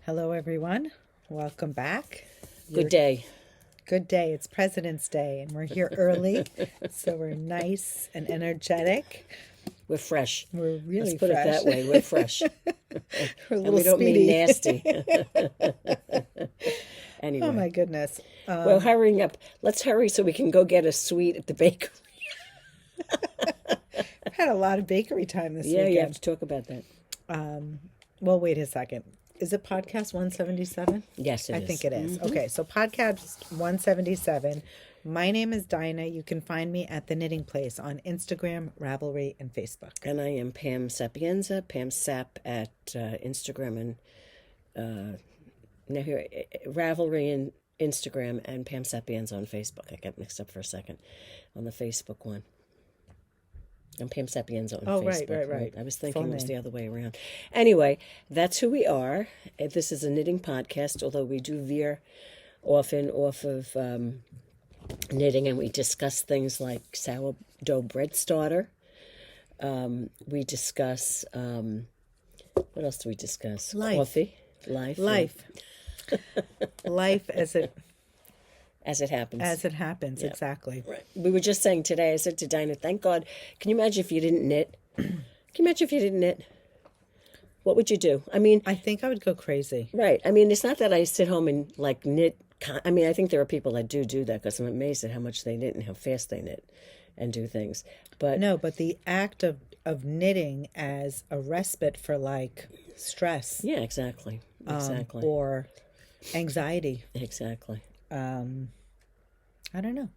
Hello, everyone. Welcome back. Good day. Good day. It's President's Day, and we're here early, so we're nice and energetic. We're fresh. We're really Let's put fresh. it that way. We're fresh. We're a And little we don't speedy. mean nasty. Anyway. Oh, my goodness. Well, hurrying up. Let's hurry so we can go get a sweet at the bakery. I've had a lot of bakery time this Yeah, weekend. you have to talk about that. Well, wait a second. Is it podcast 177? Yes, it is. I think it is. Okay, so podcast 177. My name is Dina. You can find me at The Knitting Place on Instagram, Ravelry, and Facebook. And I am Pam Sapienza, Pam Sap at Instagram and Ravelry and Instagram, and Pam Sapienza on Facebook. I got mixed up for a second on the Facebook one. I'm Pam Sapienza on Facebook. Right. I was thinking it was the other way around. Anyway, that's who we are. This is a knitting podcast, although we do veer often off of knitting, and we discuss things like sourdough bread starter. We discuss, what else do we discuss? Life. Coffee. Life. Life as it happens. yeah. Exactly. Right. We were just saying today, I said to Dina, thank God, can you imagine if you didn't knit? Can you imagine if you didn't knit? What would you do? I mean, I think I would go crazy. right. I mean, it's not that I sit home and like knit. I mean, I think there are people that do that because I'm amazed at how much they knit and how fast they knit and do things. But No, but the act of knitting as a respite for like stress yeah, exactly. or anxiety. Exactly. I don't know.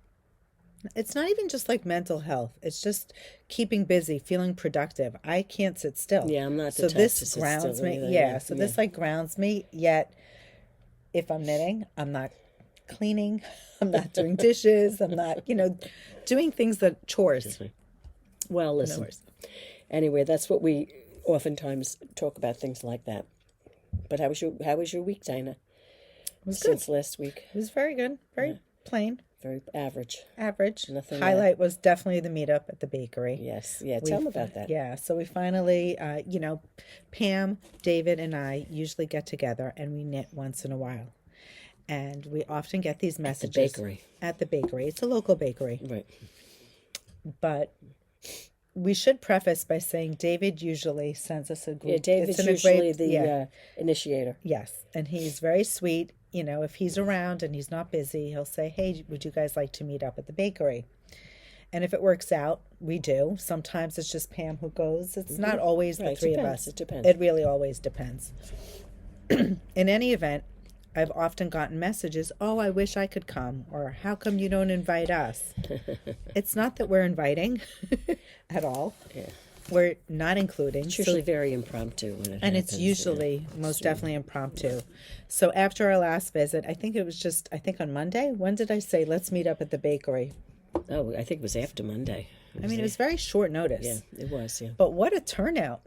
It's not even just like mental health. It's just keeping busy, feeling productive. I can't sit still. Yeah, I'm not the So type this to sit grounds still me. either, Yeah, yeah, so yeah. this like grounds me. Yet, if I'm knitting, I'm not cleaning. I'm not doing dishes. I'm not, doing things that chores. Well, listen. worries. Anyway, that's what we oftentimes talk about, things like that. But how was your week, Dina? It was Since last week? It was very good. Very plain, Very average. average. Nothing Highlight was definitely the meetup at the bakery. Yes. Yeah, tell them about that. Yeah, so we finally, Pam, David, and I usually get together and we knit once in a while. And we often get these messages. bakery. At the bakery. It's a local bakery. Right. But we should preface by saying David usually sends us a group. Yeah, David's usually the initiator. Yes, and he's very sweet. If he's around and he's not busy, he'll say, hey, would you guys like to meet up at the bakery? And if it works out, we do. Sometimes it's just Pam who goes. It's not always the three of us. It depends. It really always depends. In any event, I've often gotten messages, oh, I wish I could come, or how come you don't invite us? It's not that we're inviting at all. Yeah. We're not including. It's usually very impromptu when it happens. And it's usually most definitely impromptu. So after our last visit, I think on Monday, when did I say, let's meet up at the bakery? Oh, I think it was after Monday. It was very short notice. Yeah, it was, yeah. But what a turnout.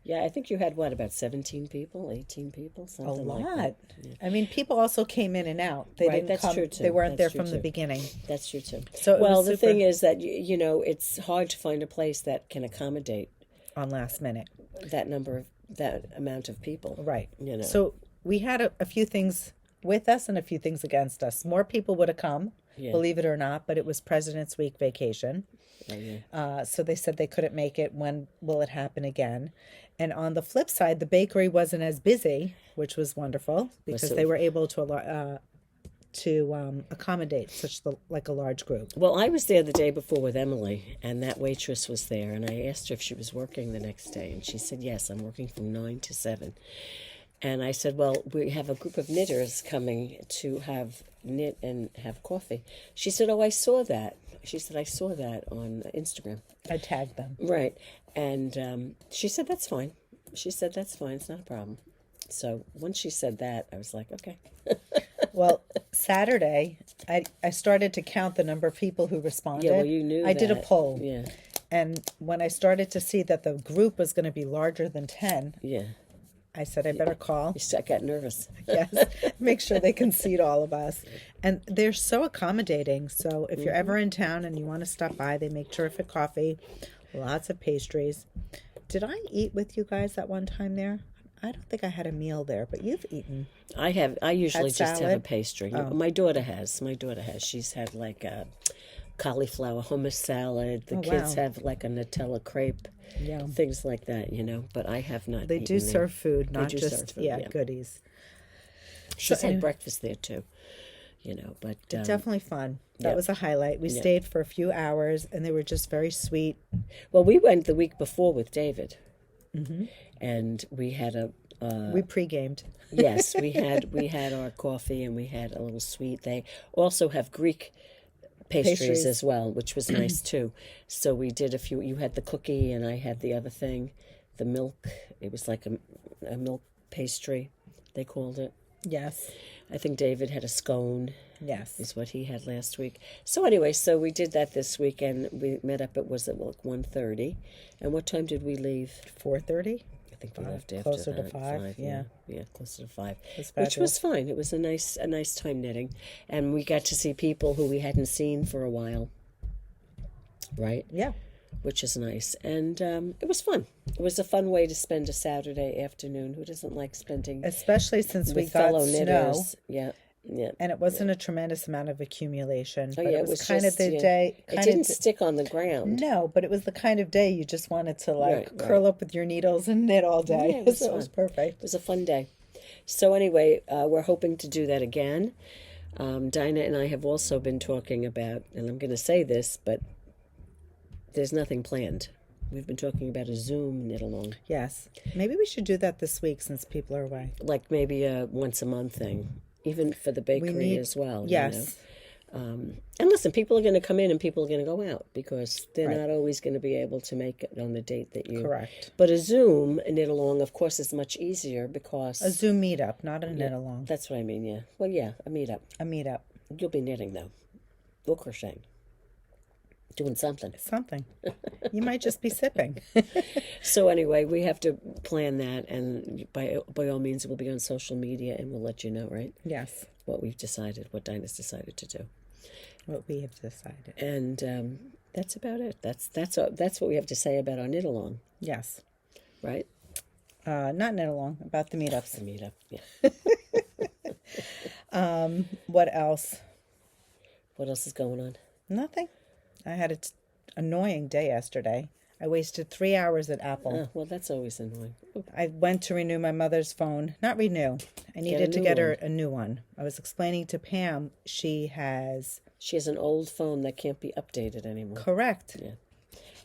Yeah, I think you had, about 17 people, 18 people, something like that. A lot. Yeah. People also came in and out. They didn't that's come. true, too. They weren't That's there true, from the too. beginning. That's true, too. So the thing is that, it's hard to find a place that can accommodate on last minute. that amount of people. Right. So we had a few things with us and a few things against us. More people would have come, believe it or not, but it was President's Week vacation. Oh, yeah. So they said they couldn't make it. When will it happen again? And on the flip side, the bakery wasn't as busy, which was wonderful because they were able to accommodate such a large group. Well, I was there the day before with Emily, and that waitress was there, and I asked her if she was working the next day, and she said, yes, I'm working from 9 to 7. And I said, well, we have a group of knitters coming to have knit and have coffee. She said, oh, I saw that. She said, I saw that on Instagram. I tagged them. Right. And she said, that's fine. She said, that's fine. It's not a problem. So once she said that, I was like, okay. Well, Saturday, I started to count the number of people who responded. Yeah, well, you knew I did a that. poll. Yeah. And when I started to see that the group was going to be larger than 10, Yeah. I said, I better call. I got nervous. Yes, make sure they can seat all of us. And they're so accommodating. So if you're ever in town and you want to stop by, they make terrific coffee, lots of pastries. Did I eat with you guys that one time there? I don't think I had a meal there, but you've eaten. I usually just have a salad? pastry. Oh. My daughter has. She's had like a cauliflower hummus salad. The Oh, kids wow. have like a Nutella crepe. Yeah. Things like that, But I have not. They do eaten there. serve food, not do just serve food, yeah, goodies. She's So, had breakfast there too. But Definitely fun. That yeah. was a highlight. We stayed for a few hours, and they were just very sweet. well, we went the week before with David, and we had a. We pre-gamed. Yes, we had our coffee and we had a little sweet. They also have Greek pastries as well, which was nice too. So we did a few. You had the cookie and I had the other thing, the milk. It was like a milk pastry, they called it. Yes. I think David had a scone. Yes. Is what he had last week. So anyway, so we did that this week and we met up. It was at like 1:30. And what time did we leave? 4:30. I think we left after Closer to that. 5, yeah. Yeah, closer to 5. It's Which was fabulous. fine. It was a nice time knitting. And we got to see people who we hadn't seen for a while. Right? Yeah. Which is nice. And it was fun. It was a fun way to spend a Saturday afternoon. Who doesn't like spending Especially since we with got fellow snow. knitters? Yeah. Yeah. And it wasn't a tremendous amount of accumulation. Oh, but yeah, it was kind of just, the day. It kind didn't of stick on the ground. No, but it was the kind of day you just wanted to Right. curl up with your needles and knit all day. Yeah, it was So it was fun. perfect. It was a fun day. So anyway, we're hoping to do that again. Dina and I have also been talking about, and I'm going to say this, but there's nothing planned. We've been talking about a Zoom knit along, Yes. Maybe we should do that this week since people are away. like maybe a once a month thing, even for the bakery as well. Yes. And listen, people are going to come in and people are going to go out because they're Right. not always going to be able to make it on the date that you. Correct. But a Zoom knit along, of course, is much easier because A Zoom meetup, not a knit along. that's what I mean. Yeah. Well, yeah, a meetup. A meetup. You'll be knitting though, or crocheting, doing something. Something. You might just be sipping. So anyway, we have to plan that, and by all means, we'll be on social media, and we'll let you know, right? Yes. What we've decided, what Dinah's decided to do, What we have decided. and that's about it. That's what we have to say about our knit along, Yes. right? Not knit along, about the meetups. The meetup, yeah. What else? What else is going on? Nothing. I had an annoying day yesterday. I wasted 3 hours at Apple. Oh, well, that's always annoying. I went to renew my mother's phone. Not renew. I needed to new get her one. a new one. I was explaining to Pam she has... She has an old phone that can't be updated anymore. Correct. Yeah.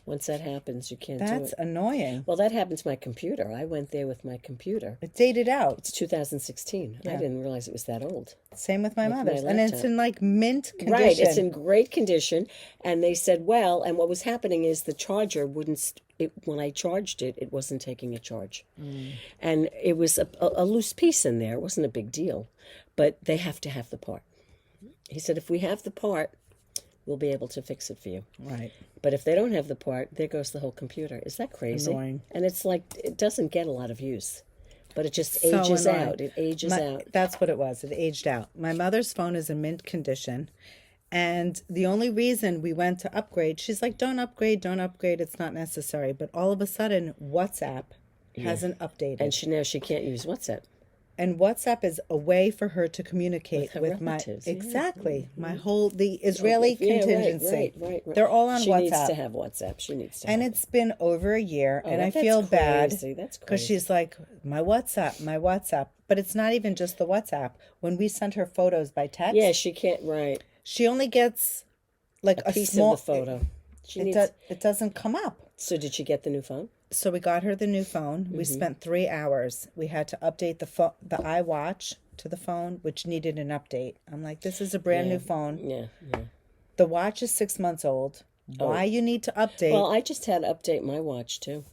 Once that happens, you can't do That's it. annoying. Well, that happened to my computer. I went there with my computer. It dated out. It's 2016. I didn't realize it was that old. Same with my With my mother's. And it's laptop. in like mint condition. Right, it's in great condition. And they said, well, and what was happening is the charger wouldn't, when I charged it, it wasn't taking a charge. And it was a loose piece in there. It wasn't a big deal. But they have to have the part. He said, if we have the part, we'll be able to fix it for you. Right. But if they don't have the part, there goes the whole computer. Is that crazy? Annoying. And it's like, it doesn't get a lot of use. But it just So ages annoying. out. It ages out. That's what it was. It aged out. My mother's phone is in mint condition. And the only reason we went to upgrade, she's like, don't upgrade. It's not necessary. But all of a sudden, WhatsApp hasn't updated. And now she can't use WhatsApp. And WhatsApp is a way for her to communicate her with my... relatives, yeah. Exactly. My whole... The Israeli Yeah, contingency. right. They're all on she WhatsApp. needs to have WhatsApp. She needs to And have it's been over a year, and I that's feel bad crazy. That's because crazy. she's like, my WhatsApp. But it's not even just the WhatsApp. When we send her photos by text, Yeah, she can't, right. she only gets like a Piece small of the photo. She It, needs... it doesn't come up. So did she get the new phone? So we got her the new phone. Mm-hmm. We spent 3 hours. We had to update the iWatch to the phone, which needed an update. I'm like, this is a brand new phone. Yeah. The watch is 6 months old. Why you need to update? Well, I just had to update my watch, too.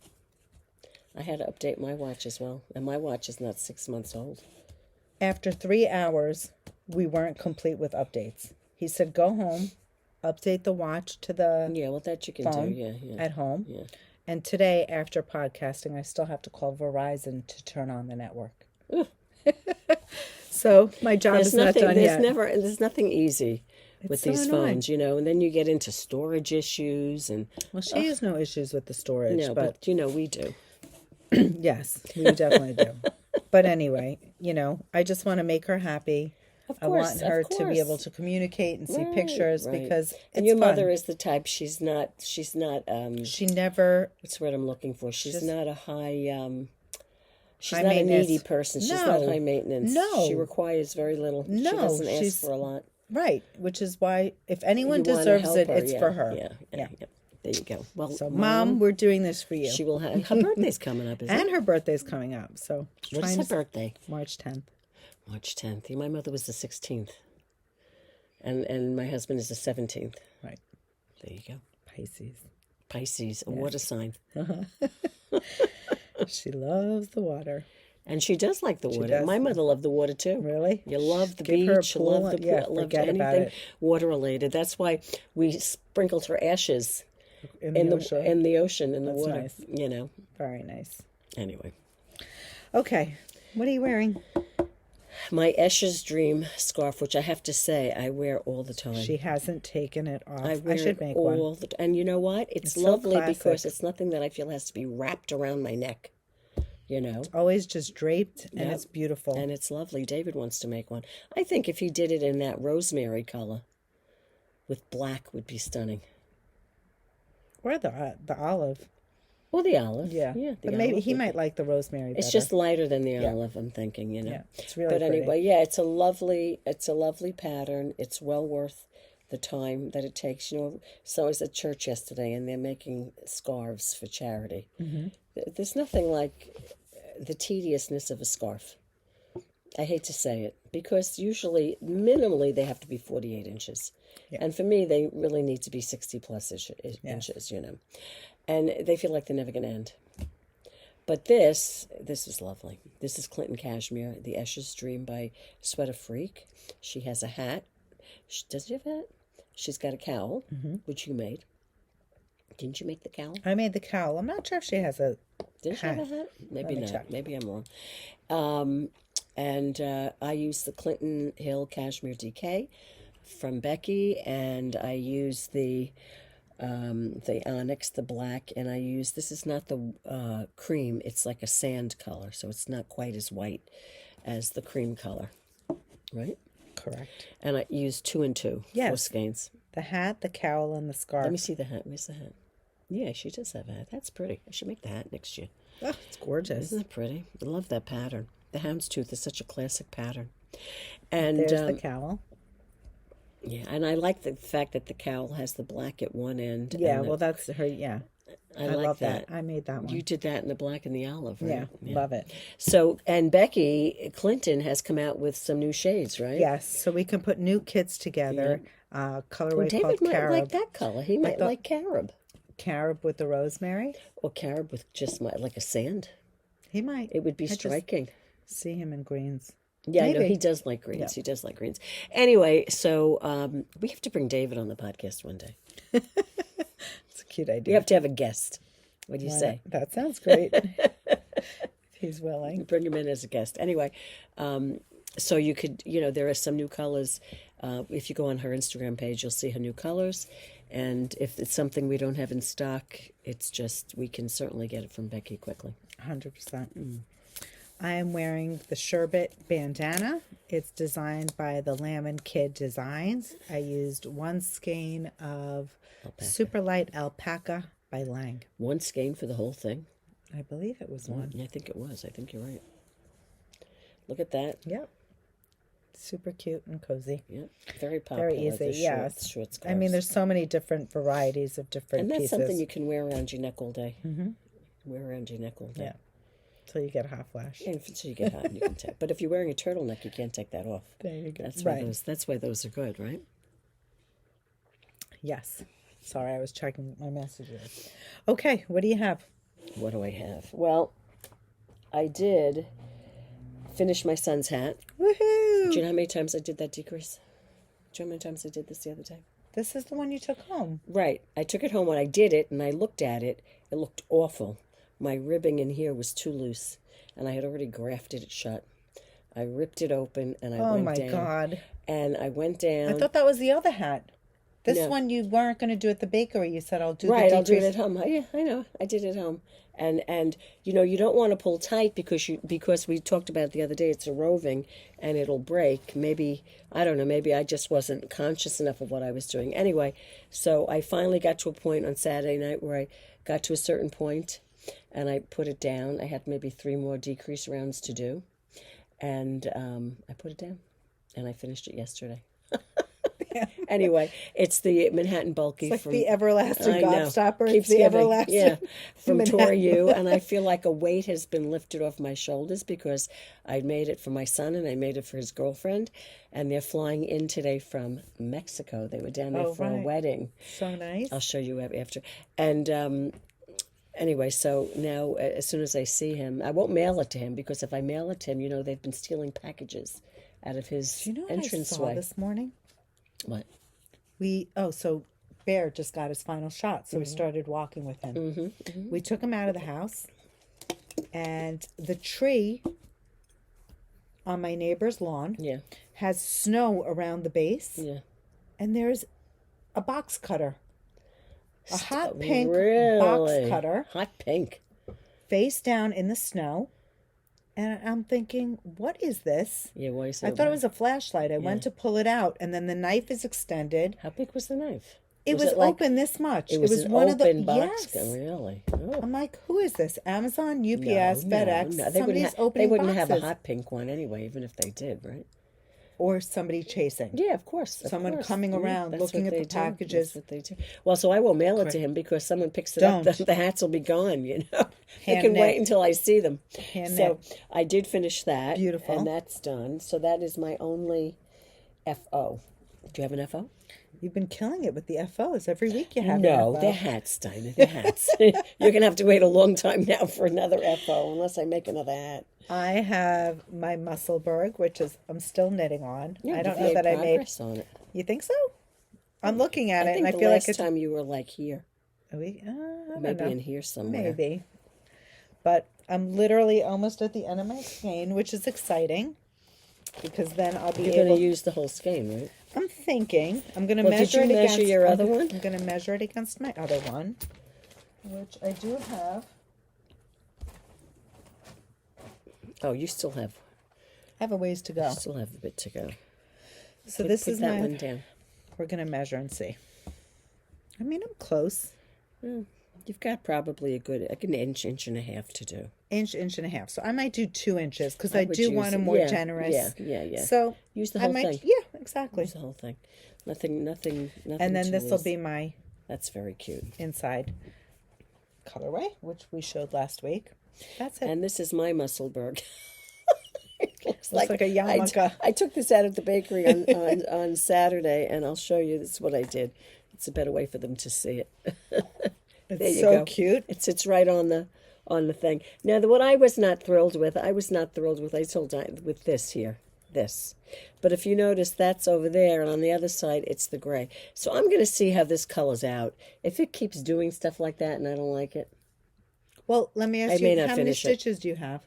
I had to update my watch as well. And my watch is not 6 months old. After 3 hours, we weren't complete with updates. He said, go home, update the watch to the Yeah, well, that you can phone do. Yeah. at home. Yeah. And today, after podcasting, I still have to call Verizon to turn on the network. So my job is not done yet. There's nothing easy with so these annoying. phones, and then you get into storage issues and Well, she has no issues with the storage, no, but but we do. Yes, we definitely do. But anyway, I just want to make her happy. Of I course, want her of to be able course. to communicate and see Right, pictures right. because And it's your fun. mother is the type. She's not. She never What's the word I'm looking for? She's not a high. She's high not a maintenance. needy person. She's not No. high maintenance. No. She requires very little. She No, doesn't ask she's- for a lot. right, which is why if anyone You wanna deserves help it, her, it's yeah, for her. Yeah. There you go. Well, So, Mom, we're doing this for you. she will have her birthday's coming up, isn't And it? her birthday's coming up. So, What is her birthday? March 10th. March 10th. My mother was the 16th. And my husband is the 17th. Right. There you go. Pisces. A water sign. She loves the water. And she does like the water. does. My mother loved the water too. Really? You love the Give her a beach, you pool, love the pool, yeah, loved forget about anything it. water related. That's why we sprinkled her ashes In the ocean. in the ocean, in the That's water. nice. Very nice. Anyway. Okay. What are you wearing? My Escher's Dream scarf, which I have to say I wear all the time. She hasn't taken it off. I wear should it make all one. and you know what? It's so lovely classic. because it's nothing that I feel has to be wrapped around my neck. Always just draped, and Yep. it's beautiful. And it's lovely. David wants to make one. I think if he did it in that rosemary color with black would be stunning. Or the olive. Or the olive. Yeah. the But maybe olive he would might be- like the rosemary better. It's just lighter than the olive, I'm thinking, Yeah, it's really But pretty. anyway, yeah, it's a lovely pattern. It's well worth the time that it takes. So I was at church yesterday, and they're making scarves for charity. Mm-hmm. There's nothing like the tediousness of a scarf. I hate to say it, because usually, minimally, they have to be 48 inches. Yeah. And for me, they really need to be 60 plus inches, And they feel like they're never going to end. But this is lovely. This is Clinton Cashmere, the Escher's Dream by SweaterFreak. She has a hat. Does she have a hat? She's got a cowl, which you made. Didn't you make the cowl? I made the cowl. I'm not sure if she has a Didn't she have a hat? Maybe me not. check. Maybe I'm wrong. And I used the Clinton Hill Cashmere DK from Becky, and I used the onyx, the black, and I use, this is not the cream, it's like a sand color, so it's not quite as white as the cream color, right? correct. And I used 2 and 2 for Yes. skeins. The hat, the cowl, and the scarf. Let me see the hat. Where's the hat? Yeah, she does have a hat. That's pretty. I should make the hat next year. Oh, it's gorgeous. Isn't it pretty? I love that pattern. The houndstooth is such a classic pattern. And There's the cowl. yeah, and I like the fact that the cowl has the black at one end. Yeah, and well, that's her. Yeah, I I like love that. I made that one. You did that in the black and the olive, right? yeah, love it. So, and Becky Clinton has come out with some new shades, right? Yes, so we can put new kits together. Colorway Well, David called might carob. like that color. He might like carob. Carob with the rosemary. Or carob with just like a sand. He might. It would be I just striking. see him in greens. Yeah, I know Maybe. he does like greens. He does like greens. Anyway, so we have to bring David on the podcast one day. It's a cute We idea. have to have a guest. What do you say? That sounds great. If he's willing. Bring him in as a guest. Anyway, so you could, there are some new colors. If you go on her Instagram page, you'll see her new colors. And if it's something we don't have in stock, it's just, we can certainly get it from Becky quickly. 100%. I am wearing the Sherbet bandana. It's designed by the Lamb and Kid Designs. I used one skein of Super Light Alpaca by Lang. One skein for the whole thing? I believe it was one. I think it was. I think you're right. Look at that. Yep. Super cute and cozy. Yep. Very popular. Very easy, the yes. Short I mean, scarves. there's so many different varieties of different And that's pieces. something you can wear around your neck all day. Mm-hmm. Wear around your neck all day. Yeah. Till you get a hot flash. And until you get hot, you can take. But if you're wearing a turtleneck, you can't take that off. There you go. That's why That's why those are good, right? Yes. Sorry, I was checking my messages. Okay, what do you have? What do I have? Well, I did finish my son's hat. Woohoo! Do you know how many times I did that decrease? Do you know how many times I did this the other day? This is the one you took home. Right. I took it home. When I did it and I looked at it, it looked awful. My ribbing in here was too loose, and I had already grafted it shut. I ripped it open, and I Oh went my down. God. And I went down. I thought that was the other hat. This No. one you weren't going to do at the bakery. You said I'll do Right, the I'll do it decrease. at home. Yeah, I know. I did it at home. And you know, you don't want to pull tight because we talked about it the other day, it's a roving and it'll break. Maybe, I don't know, maybe I just wasn't conscious enough of what I was doing. Anyway, so I finally got to a point on Saturday night where I got to a certain point and I put it down. I had maybe 3 more decrease rounds to do. And I put it down and I finished it yesterday. Anyway, it's the Manhattan Bulky It's like from the everlasting I know. gobstopper. Keeps It's the giving. everlasting. Yeah, from Manhattan Tori U, and I feel like a weight has been lifted off my shoulders because I made it for my son and I made it for his girlfriend, and they're flying in today from Mexico. They were down there for a wedding. So nice. I'll show you after. And anyway, so now as soon as I see him, I won't mail it to him because if I mail it to him, you know, they've been stealing packages out of his Do you know what I entrance saw way. this morning? What? So Bear just got his final shot, so we started walking with him. We took him out of the house, and the tree on my neighbor's lawn Yeah. has snow around the base, Yeah. and there's a box cutter, a hot pink Really? box cutter, Hot pink. face down in the snow. And I'm thinking, what is this? Yeah, why is I that? thought it was a flashlight. I went to pull it out, and then the knife is extended. How big was the knife? It was like, open this much. It was an one open of the box. yes. Really? Oh. I'm like, who is this? Amazon, UPS, FedEx. No. They Somebody's wouldn't opening They wouldn't boxes. have a hot pink one anyway, even if they did, right? Or somebody chasing. Yeah, of course. Someone coming around, that's looking what at they the packages. That's what they do. Well, so I will mail it to him because someone picks it up. Don't. The hats will be gone, you know. I Hand can knit. wait until I see them. Hand so knit. I did finish that. Beautiful. And that's done. So that is my only FO. Do you have an FO? You've been killing it with the FOs. Every week you have No, an FO. they're hats, Dina. They're hats. You're going to have to wait a long time now for another FO unless I make another hat. I have my Musselburgh, which is I'm still knitting on. Yeah, I don't you've know made that I made. progress on it. You think so? I'm looking at I it, think and the I feel last like it's time you were like here, I don't maybe know. in here somewhere. Maybe. But I'm literally almost at the end of my skein, which is exciting because then I'll be You're going able. to use the whole skein, right? I'm thinking I'm going to Well, did measure you it measure against your other one? I'm going to measure it against my other one, which I do have. Oh, you still have. I have a ways to go. You still have a bit to go. So Put this is that my. one down. We're going to measure and see. I mean, I'm close. You've got probably a good like an inch and a half to do. Inch and a half. So I might do 2 inches because I I would do use want a it. more Yeah, generous. yeah. So Use the I whole might. thing. Yeah, exactly. Use the whole thing. Nothing. And then to this will lose. be my That's very cute. inside colorway, which we showed last week. That's it. And this is my Musselburgh. It looks Looks like a yarmulke. I took this out of the bakery on Saturday, and I'll show you. This is what I did. It's a better way for them to see it. It's There you so go. cute. It sits right on the thing. Now, what I was not thrilled with, Ysolda with this here, this. But if you notice, that's over there, and on the other side, it's the gray. So I'm going to see how this colors out. If it keeps doing stuff like that and I don't like it, Well, let me I ask may you, not how many finish it. stitches do you have?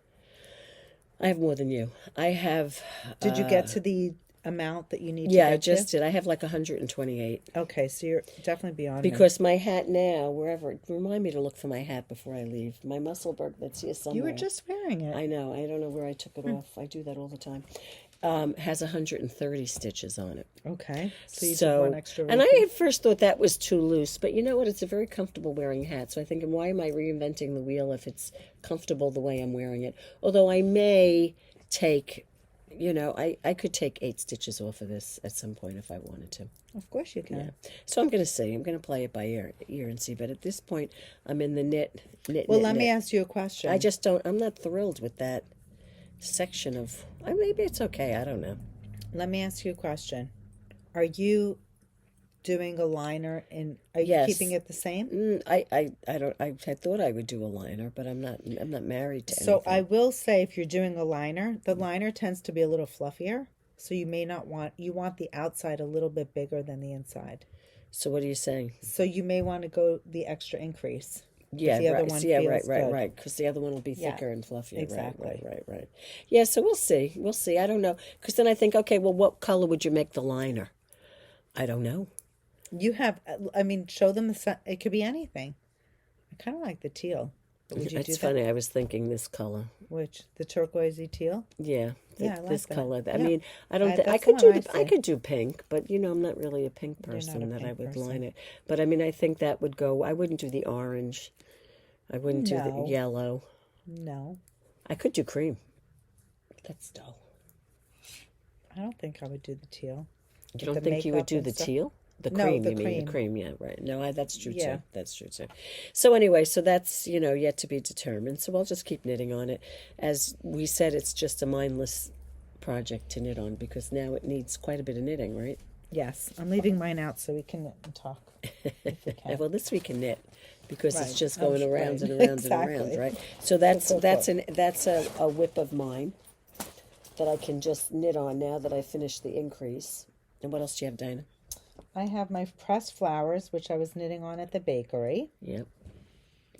I have more than you. I have... Did you get to the amount that you need Yeah, to I get just to? did. I have like 128. Okay, so you're definitely beyond me. Because my hat now, wherever... Remind me to look for my hat before I leave. My Musselburgh that's here somewhere. You were just wearing it. I know. I don't know where I took it off. I do that all the time. Has 130 stitches on it. Okay, so you did one extra. And I repeat. at first thought that was too loose, but you know what? It's a very comfortable wearing hat. So I think, why am I reinventing the wheel if it's comfortable the way I'm wearing it? Although I may take, I could take 8 stitches off of this at some point if I wanted to. Of course you can. Yeah. So I'm going to see. I'm going to play it by ear and see. But at this point, I'm in the knit. Well, let me ask you a question. I'm not thrilled with that section of, maybe it's okay. I don't know. Let me ask you a question. Are you doing a liner and are you Yes. keeping it the same? I don't. I thought I would do a liner, but I'm not married to So anything. I will say, if you're doing a liner, the liner tends to be a little fluffier. So you may not you want the outside a little bit bigger than the inside. So what are you saying? So you may want to go the extra increase. Yeah, the other right. one Yeah, feels good. right. Because the other one will be Yeah, thicker and fluffier. exactly. Right. Yeah. So we'll see. I don't know. Because then I think, okay, well, what color would you make the liner? I don't know. You have, I mean, show them it could be anything. I kind of like the teal. But would you do It's that? funny. I was thinking this color. Which, the turquoisey teal? Yeah, Yeah, I like this that. color. I Yeah. mean, I don't think I That's could the do. one I I see. could do pink, but I'm not really a pink You're not person a that I pink would person. line it. But I mean, I think that would go. I wouldn't do the orange. I wouldn't do No. the yellow. No. I could do cream. That's dull. I don't think I would do the teal. You With don't the think you would makeup do and the stuff? teal? The No, cream, the you mean cream. the cream? Yeah, right. No, that's true Yeah. too. That's true too. So anyway, so that's yet to be determined. So I'll just keep knitting on it. As we said, it's just a mindless project to knit on because now it needs quite a bit of knitting, right? Yes. I'm leaving mine out so we can knit and talk. If we can. Well, this we can knit because Right. it's just Oh, going around right. and around Exactly. and around, right? So that's So that's a whip of mine that I can just knit on now that I finished the increase. And what else do you have, Dina? I have my pressed flowers, which I was knitting on at the bakery. Yep.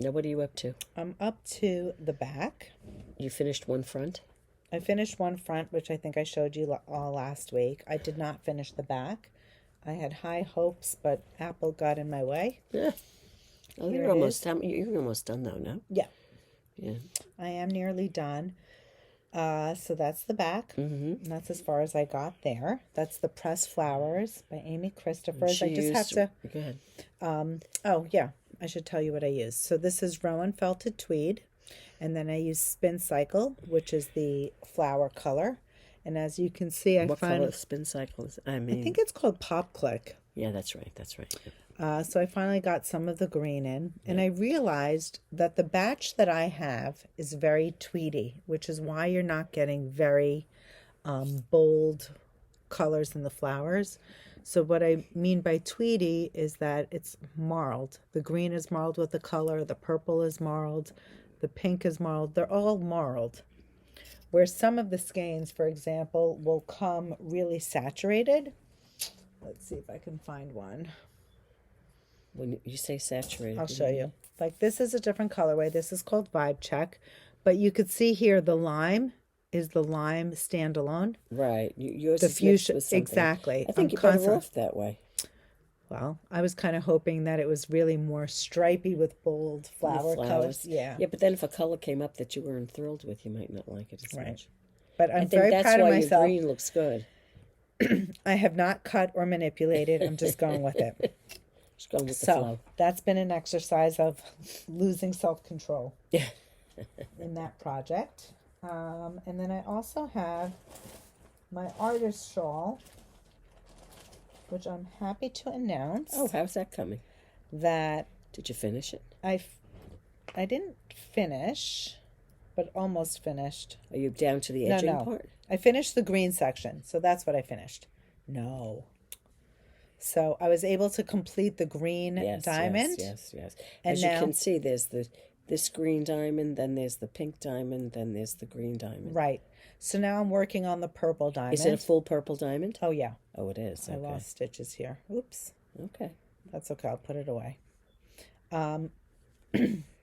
Now what are you up to? I'm up to the back. You finished one front? I finished one front, which I think I showed you all last week. I did not finish the back. I had high hopes, but Apple got in my way. Yeah. Oh, Here you're it almost done. You're almost done though, no? Yeah, Yeah. I am nearly done. So that's the back. And that's as far as I got there. That's the Pressed Flowers by Amy Christoffers. I just have to... Go ahead. Oh, yeah. I should tell you what I use. So this is Rowan Felted Tweed. And then I use Spin Cycle, which is the flower color. And as you can see, I What color spin cycle is? I think it's called Pop Click. yeah, that's right. That's right. So I finally got some of the green in, and I realized that the batch that I have is very tweedy, which is why you're not getting very bold colors in the flowers. So what I mean by tweedy is that it's marled. The green is marled with the color, the purple is marled, the pink is marled. They're all marled. Where some of the skeins, for example, will come really saturated. Let's see if I can find one. When you say saturated, I'll show you. Like this is a different colorway. This is called Vibe Check. But you could see here the lime is the lime standalone. Right. Yours The is mixed fuchsia, with something. exactly. I think you're better off that way. Well, I was kind of hoping that it was really more stripy with bold flower colors. Yeah. Yeah, but then if a color came up that you weren't thrilled with, you might not like it as Right. much. But I I'm think very that's proud of why myself. your green looks good. I have not cut or manipulated. I'm just going with it. Just going with the So flow. that's been an exercise of losing self-control Yeah. in that project. And then I also have my artist shawl, which I'm happy to announce Oh, how's that coming? that Did you finish it? I didn't finish, but almost finished. Are you down to the edging No. part? I finished the green section, so that's what I finished. No. So I was able to complete the green Yes, diamond. Yes. And As now- you can see, there's this green diamond, then there's the pink diamond, then there's the green diamond. Right. So now I'm working on the purple diamond. Is it a full purple diamond? Oh, yeah. Oh, it is. I Okay. lost stitches here. Oops. Okay. That's okay. I'll put it away.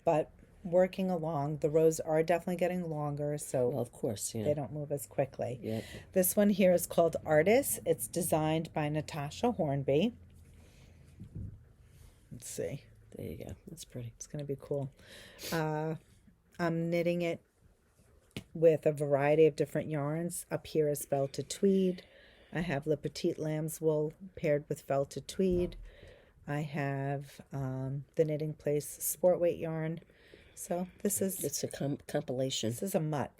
But working along, the rows are definitely getting longer, so Well, of course, yeah. they don't move as quickly. Yeah. This one here is called Artus. It's designed by Natasja Hornby. Let's see. There you go. That's pretty. It's going to be cool. I'm knitting it with a variety of different yarns. Up here is felted tweed. I have Le Petit Lamb's wool paired with felted tweed. I have the Knitting Place sport weight yarn. So this is It's a compilation. a mutt.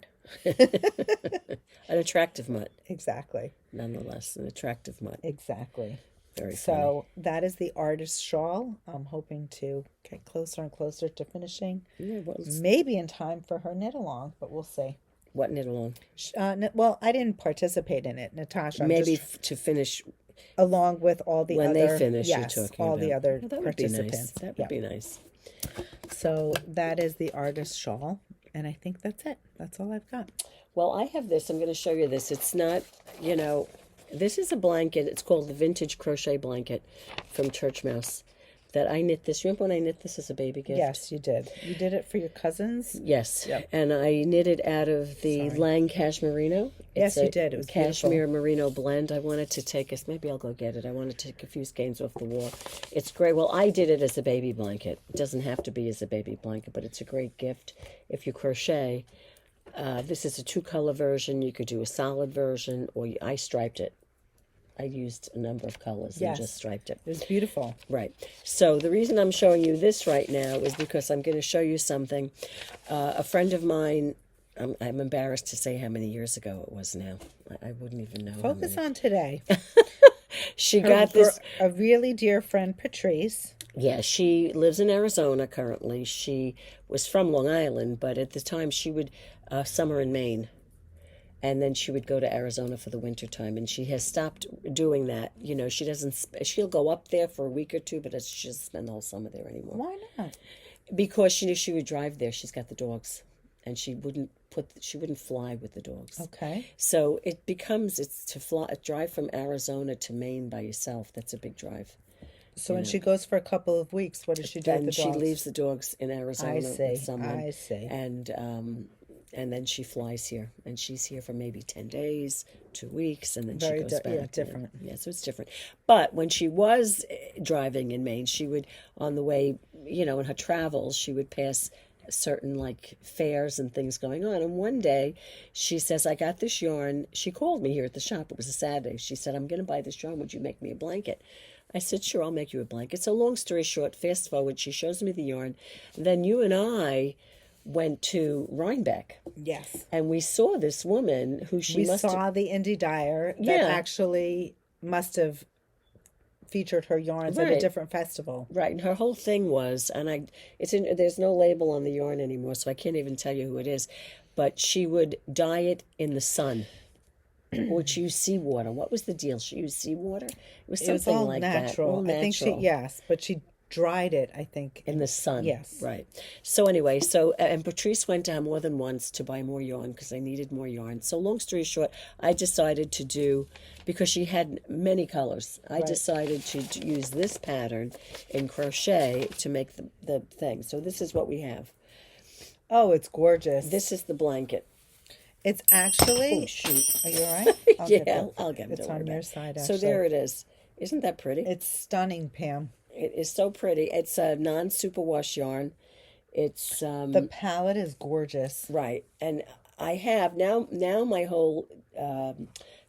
An attractive mutt, Exactly. nonetheless. An attractive mutt. Exactly. Very funny. So that is the artist shawl. I'm hoping to get closer and closer to finishing. Yeah, well, Maybe in time for her knit along, but we'll see. what knit along? Well, I didn't participate in it, Natasha. I'm Maybe just to finish along with all the when other. they finish. Yes, you're talking all about. the other Well, that would be participants. nice. That would Yeah. be nice. So that is the artist shawl, and I think that's it. That's all I've got. Well, I have this. I'm going to show you this. It's not, this is a blanket. It's called the Vintage Crochet Blanket from Churchmouse. that I knit this. Remember when I knit this as a baby gift? Yes, you did. You did it for your cousins? Yes. Yep. And I knitted out of the Lang Cashmerino. Yes, you did. It was cashmere beautiful. merino blend. I wanted to take maybe I'll go get it. I want to take a few skeins off the wall. It's great. Well, I did it as a baby blanket. It doesn't have to be as a baby blanket, but it's a great gift if you crochet. This is a 2-color version. You could do a solid version, or I striped it. I used a number of colors and just striped it. It was beautiful. Right. So the reason I'm showing you this right now is because I'm going to show you something. A friend of mine, I'm embarrassed to say how many years ago it was now. I wouldn't even know. Focus on today. She got this. A really dear friend, Patrice. Yeah, she lives in Arizona currently. She was from Long Island, but at the time she would summer in Maine. And then she would go to Arizona for the winter time, and she has stopped doing that. You know, she doesn't. She'll go up there for a week or two, but she doesn't spend the whole summer there anymore. Why not? Because she knew she would drive there. She's got the dogs, and she wouldn't fly with the dogs. Okay. So it's to drive from Arizona to Maine by yourself. That's a big drive. So when she goes for a couple of weeks, what does she do with the dogs? And she leaves the dogs in Arizona with someone. I see. And then she flies here, and she's here for maybe 10 days, 2 weeks, and then she goes back. Yeah, different. Yeah, so it's different. But when she was driving in Maine, she would, on the way, in her travels, she would pass certain like fairs and things going on. And one day she says, I got this yarn. She called me here at the shop. It was a Saturday. She said, I'm going to buy this yarn. Would you make me a blanket? I said, sure, I'll make you a blanket. So long story short, fast forward, she shows me the yarn. Then you and I went to Rhinebeck. Yes. And we saw this woman who we saw the indie dyer that actually must have featured her yarns at a different festival. Right. And her whole thing was, and there's no label on the yarn anymore, so I can't even tell you who it is, but she would dye it in the sun. Or she used seawater. What was the deal? She used seawater? It was something all like natural. that. All natural. I think but she dried it, I think. In the sun. Yes. Right. So anyway, and Patrice went down more than once to buy more yarn because I needed more yarn. So long story short, I decided to do, because she had many colors, I decided to use this pattern in crochet to make the thing. So this is what we have. Oh, it's gorgeous. This is the blanket. It's actually... Oh, shoot. Are you all right? I'll get it. It's on your side, actually. So there it is. Isn't that pretty? It's stunning, Pam. It is so pretty. It's a non-superwash yarn. It's the palette is gorgeous. Right. And I have now my whole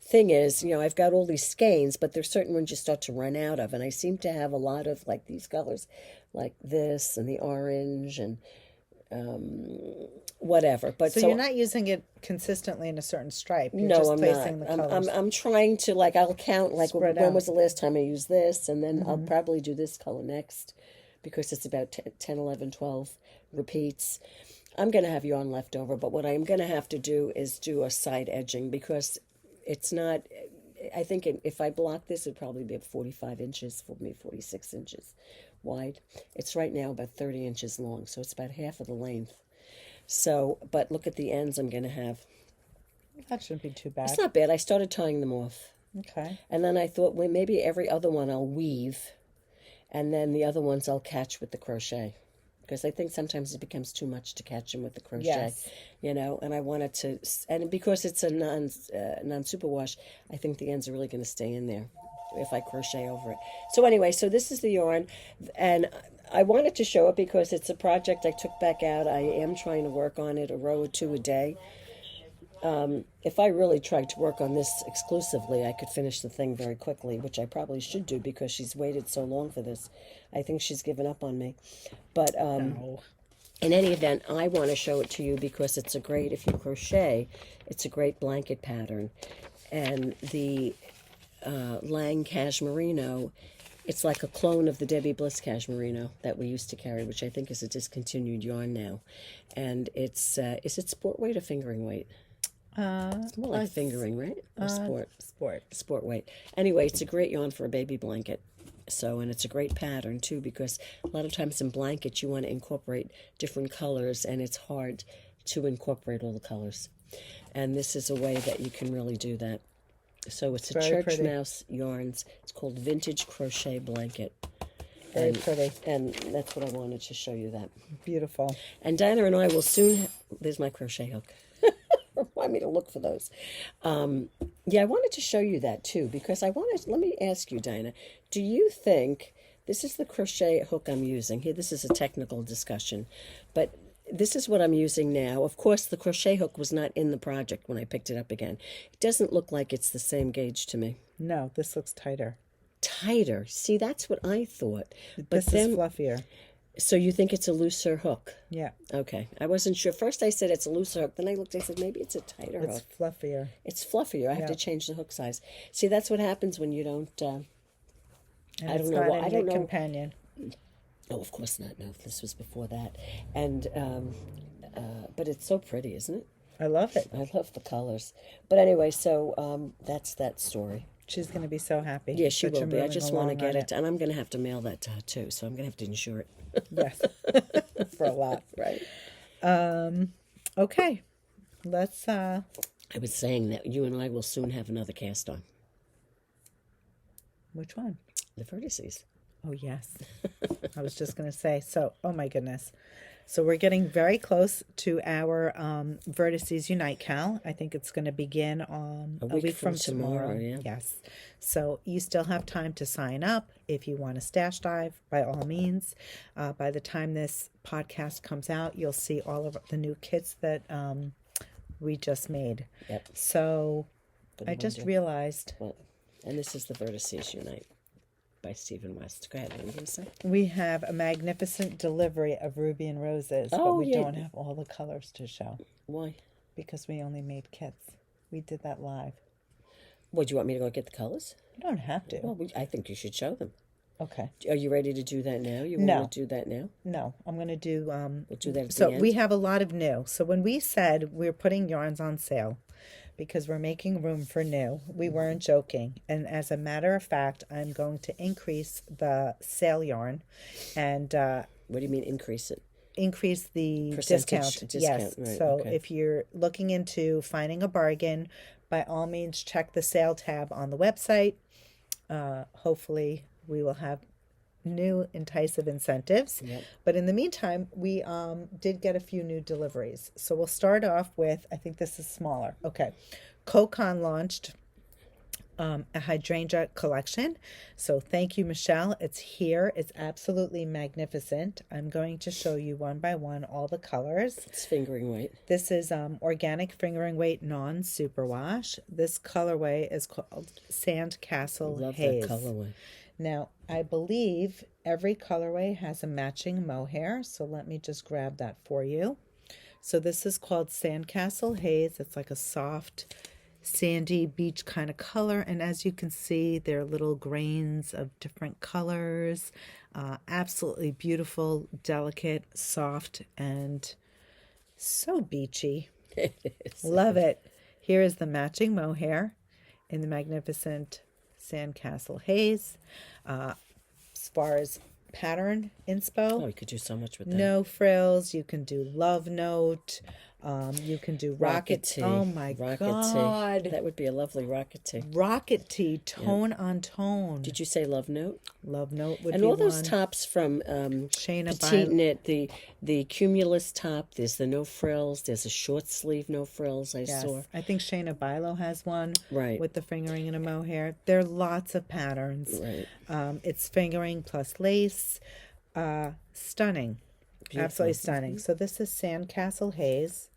thing is, I've got all these skeins, but there's certain ones you start to run out of, and I seem to have a lot of like these colors, like this and the orange and whatever. But so you're not using it consistently in a certain stripe. You're no, just I'm placing not. The colors. I'm trying to, like, I'll count, like, Spread when out. was the last time I used this, and then I'll probably do this color next, because it's about 10, 11, 12 repeats. I'm going to have yarn left over, but what I'm going to have to do is do a side edging, because it's not, I think if I block this, it'd probably be 45 inches, for me 46 inches wide. It's right now about 30 inches long, so it's about half of the length. So, but look at the ends I'm going to have. That shouldn't be too bad. It's not bad. I started tying them off. Okay. And then I thought, well, maybe every other one I'll weave, and then the other ones I'll catch with the crochet. Because I think sometimes it becomes too much to catch them with the crochet. Yes. And I wanted to, and because it's a non-superwash, I think the ends are really going to stay in there if I crochet over it. So anyway, so this is the yarn, and I wanted to show it because it's a project I took back out. I am trying to work on it a row or two a day. If I really tried to work on this exclusively, I could finish the thing very quickly, which I probably should do because she's waited so long for this. I think she's given up on me. But No. in any event, I want to show it to you because it's a great, if you crochet, it's a great blanket pattern. And the Lang Cashmerino, it's like a clone of the Debbie Bliss Cashmerino that we used to carry, which I think is a discontinued yarn now. And it's, is it sport weight or fingering weight? It's more like fingering, right? Or sport? Sport weight. Anyway, it's a great yarn for a baby blanket. So, and it's a great pattern too, because a lot of times in blankets you want to incorporate different colors, and it's hard to incorporate all the colors. And this is a way that you can really do that. So it's a Churchmouse yarns. It's called Vintage Crochet Blanket. Very pretty. And that's what I wanted to show you that. Beautiful. And Dina and I will soon... There's my crochet hook. Remind me to look for those. Yeah, I wanted to show you that too, because I wanted... Let me ask you, Dina, do you think... This is the crochet hook I'm using. Here, this is a technical discussion, but this is what I'm using now. Of course, the crochet hook was not in the project when I picked it up again. It doesn't look like it's the same gauge to me. No, this looks tighter. Tighter. See, that's what I thought. But this is fluffier. So you think it's a looser hook? Yeah. Okay. I wasn't sure. First I said it's a looser hook. Then I looked, I said maybe it's a tighter hook. It's fluffier. It's fluffier. I have to change the hook size. See, that's what happens when you don't... And I don't it's know. got Well, a I don't knit know. companion. Oh, of course not. No, this was before that. And but it's so pretty, isn't it? I love it. I love the colors. But anyway, so that's that story. She's going to be so happy. Yeah, she that will you're be. I moving just want to along get on it, and I'm going to have to mail that to her too. So I'm going to have to insure it. Yes, for a lot. Right. Okay, let's. I was saying that you and I will soon have another cast on. Which one? The Vertices. Oh, yes. I was just going to say. So, oh my goodness. So we're getting very close to our Vertices Unite KAL. I think it's going to begin on a week from tomorrow. Yeah. Yes. So you still have time to sign up. If you want a stash dive, by all means. By the time this podcast comes out, you'll see all of the new kits that we just made. Yep. So I just realized. What? And this is the Vertices Unite by Stephen West. Go ahead, what are you going to say? We have a magnificent delivery of Ruby and Roses, but we don't have all the colors to show. Why? Because we only made kits. We did that live. What, do you want me to go get the colors? You don't have to. Well, I think you should show them. Okay. Are you ready to do that now? You No. want to do that now? No, I'm going to do... We'll do that at so the end. we have a lot of new. So when we said we're putting yarns on sale, because we're making room for new, we weren't joking. And as a matter of fact, I'm going to increase the sale yarn and What do you mean increase it? increase the Percentage discount. discount, Yes. right, So okay. if you're looking into finding a bargain, by all means, check the sale tab on the website. Hopefully, we will have new enticing incentives. Yep. But in the meantime, we did get a few new deliveries. So we'll start off with, I think this is smaller. Okay. Kokon launched a hydrangea collection. So thank you, Michelle. It's here. It's absolutely magnificent. I'm going to show you one by one all the colors. It's fingering weight. This is organic fingering weight non-superwash. This colorway is called Sandcastle Love Haze. that colorway. Now, I believe every colorway has a matching mohair, so let me just grab that for you. So this is called Sandcastle Haze. It's like a soft, sandy beach kind of color, and as you can see, there are little grains of different colors. Absolutely beautiful, delicate, soft, and so beachy. Love it. Here is the matching mohair in the magnificent Sandcastle Haze. As far as pattern inspo, Oh, you could do so much with that. no frills. You can do love note. You can do rocket tee. Oh my Rocket God. tee. That would be a lovely rocket tee. Rocket tee, tone on tone. Did you say love note? Love note would And be all those one. tops from Shayna Petite By- Knit, the cumulus top, there's the no frills, there's a short sleeve no frills I Yes, saw. I think Shayna Bilo has one Right. with the fingering and a mohair. There are lots of patterns. Right. It's fingering plus lace. Stunning. Absolutely stunning. So this is Sandcastle Haze.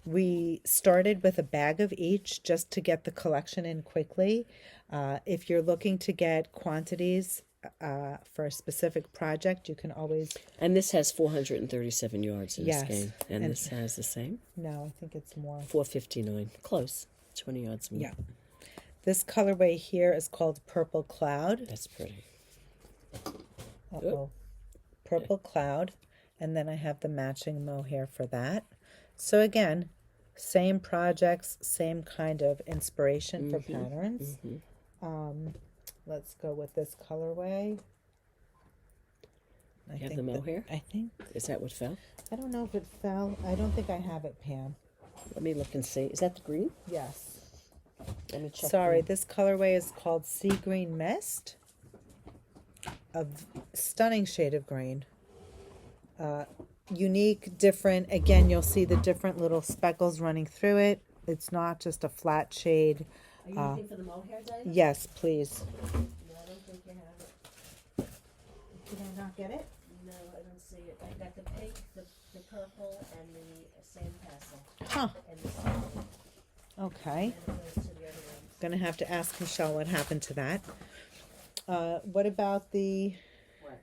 We started with a bag of each just to get the collection in quickly. If you're looking to get quantities for a specific project, you can always... And this has 437 yards in Yes. this game. And, And- this has the same? No, I think it's more. 459. Close. 20 yards more. Yeah. This colorway here is called Purple Cloud. That's pretty. Uh-oh. Purple Cloud. And then I have the matching mohair for that. So again, same projects, same kind of inspiration for patterns. Let's go with this colorway. I You have think the mohair? I think, Is that what fell? I don't know if it fell. I don't think I have it, Pam. Let me look and see. Is that the green? Yes. Let me check. Sorry, this colorway is called Sea Green Mist. stunning shade of green. Unique, different. Again, you'll see the different little speckles running through it. It's not just a flat shade. Are you looking for the mohair, Dina? Yes, please. No, I don't think you have it. Did I not get it? No, I don't see it. I got the pink, the purple, and the sandcastle. Huh. And the solid. Okay. And it goes to the other ones. Gonna have to ask Michelle what happened to that. What about the... What?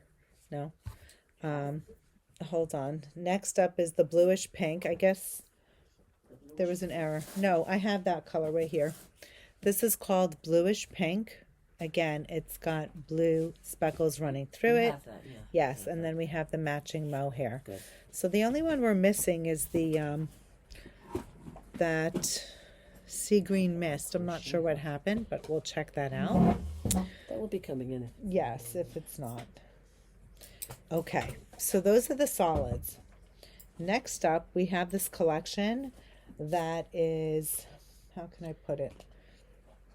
No. Hold on. Next up is the bluish pink. I guess there was an error. No, I have that color right here. This is called bluish pink. Again, it's got blue speckles running through it. Have that, yeah. Yes, and then we have the matching mohair. Good. So the only one we're missing is the that sea green mist. I'm not sure what happened, but we'll check that out. That will be coming in. Yes, if it's not. Okay, so those are the solids. Next up, we have this collection that is, how can I put it?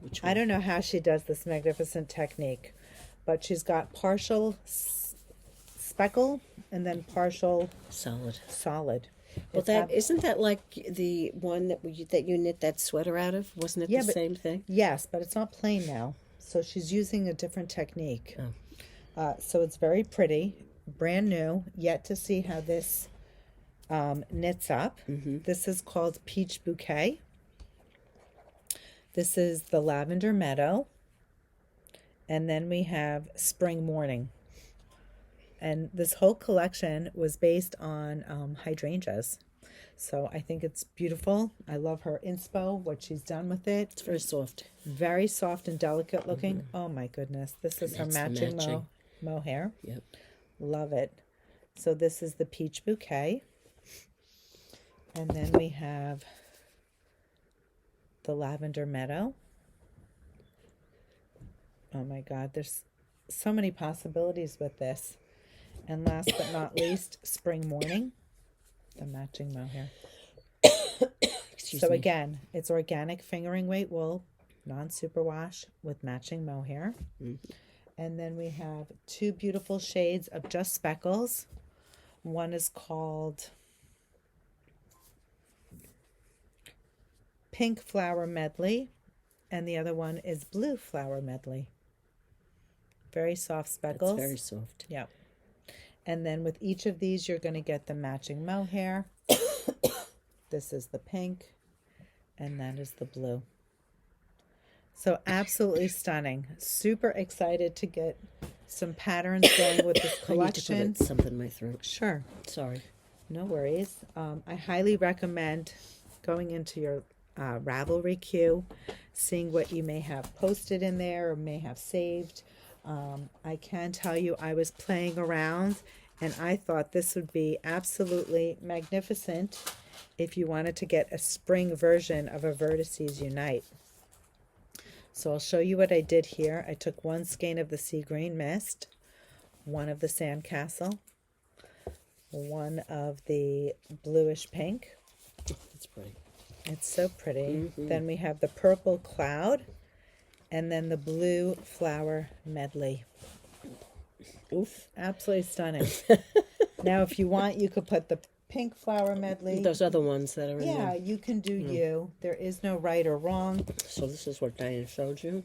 Which one? I don't know how she does this magnificent technique, but she's got partial speckle and then partial Solid. solid. Well, It's that isn't that like the one that you knit that sweater out of? Wasn't it Yeah, the but- same thing? Yes, but it's not plain now. So she's using a different technique. Oh. So it's very pretty, brand new, yet to see how this knits up. This is called Peach Bouquet. This is the Lavender Meadow. And then we have Spring Morning. And this whole collection was based on hydrangeas. So I think it's beautiful. I love her inspo, what she's done with it. It's very soft. Very soft and delicate looking. Oh my goodness. This is her That's the matching matching. mohair. Yep. Love it. So this is the Peach Bouquet. And then we have the Lavender Meadow. Oh my God, there's so many possibilities with this. And last but not least, Spring Morning, the matching mohair. Excuse So me. again, it's organic fingering weight wool, non-superwash with matching mohair. And then we have two beautiful shades of just speckles. One is called Pink Flower Medley, and the other one is Blue Flower Medley. Very soft speckles. It's very soft. Yep. And then with each of these, you're going to get the matching mohair. This is the pink, and that is the blue. So absolutely stunning. Super excited to get some patterns going with this I need to collection. put something in my throat. Sure. Sorry. No worries. I highly recommend going into your Ravelry queue, seeing what you may have posted in there or may have saved. I can tell you I was playing around and I thought this would be absolutely magnificent if you wanted to get a spring version of a Vertices Unite. So I'll show you what I did here. I took one skein of the sea green mist, one of the sandcastle, one of the bluish pink. That's pretty. It's so pretty. Then we have the purple cloud, and then the blue flower medley. Oof. Absolutely stunning. Now, if you want, you could put the pink flower medley. Those other ones that are in Yeah, there. you can do you. There is no right or wrong. So this is what Diane showed you.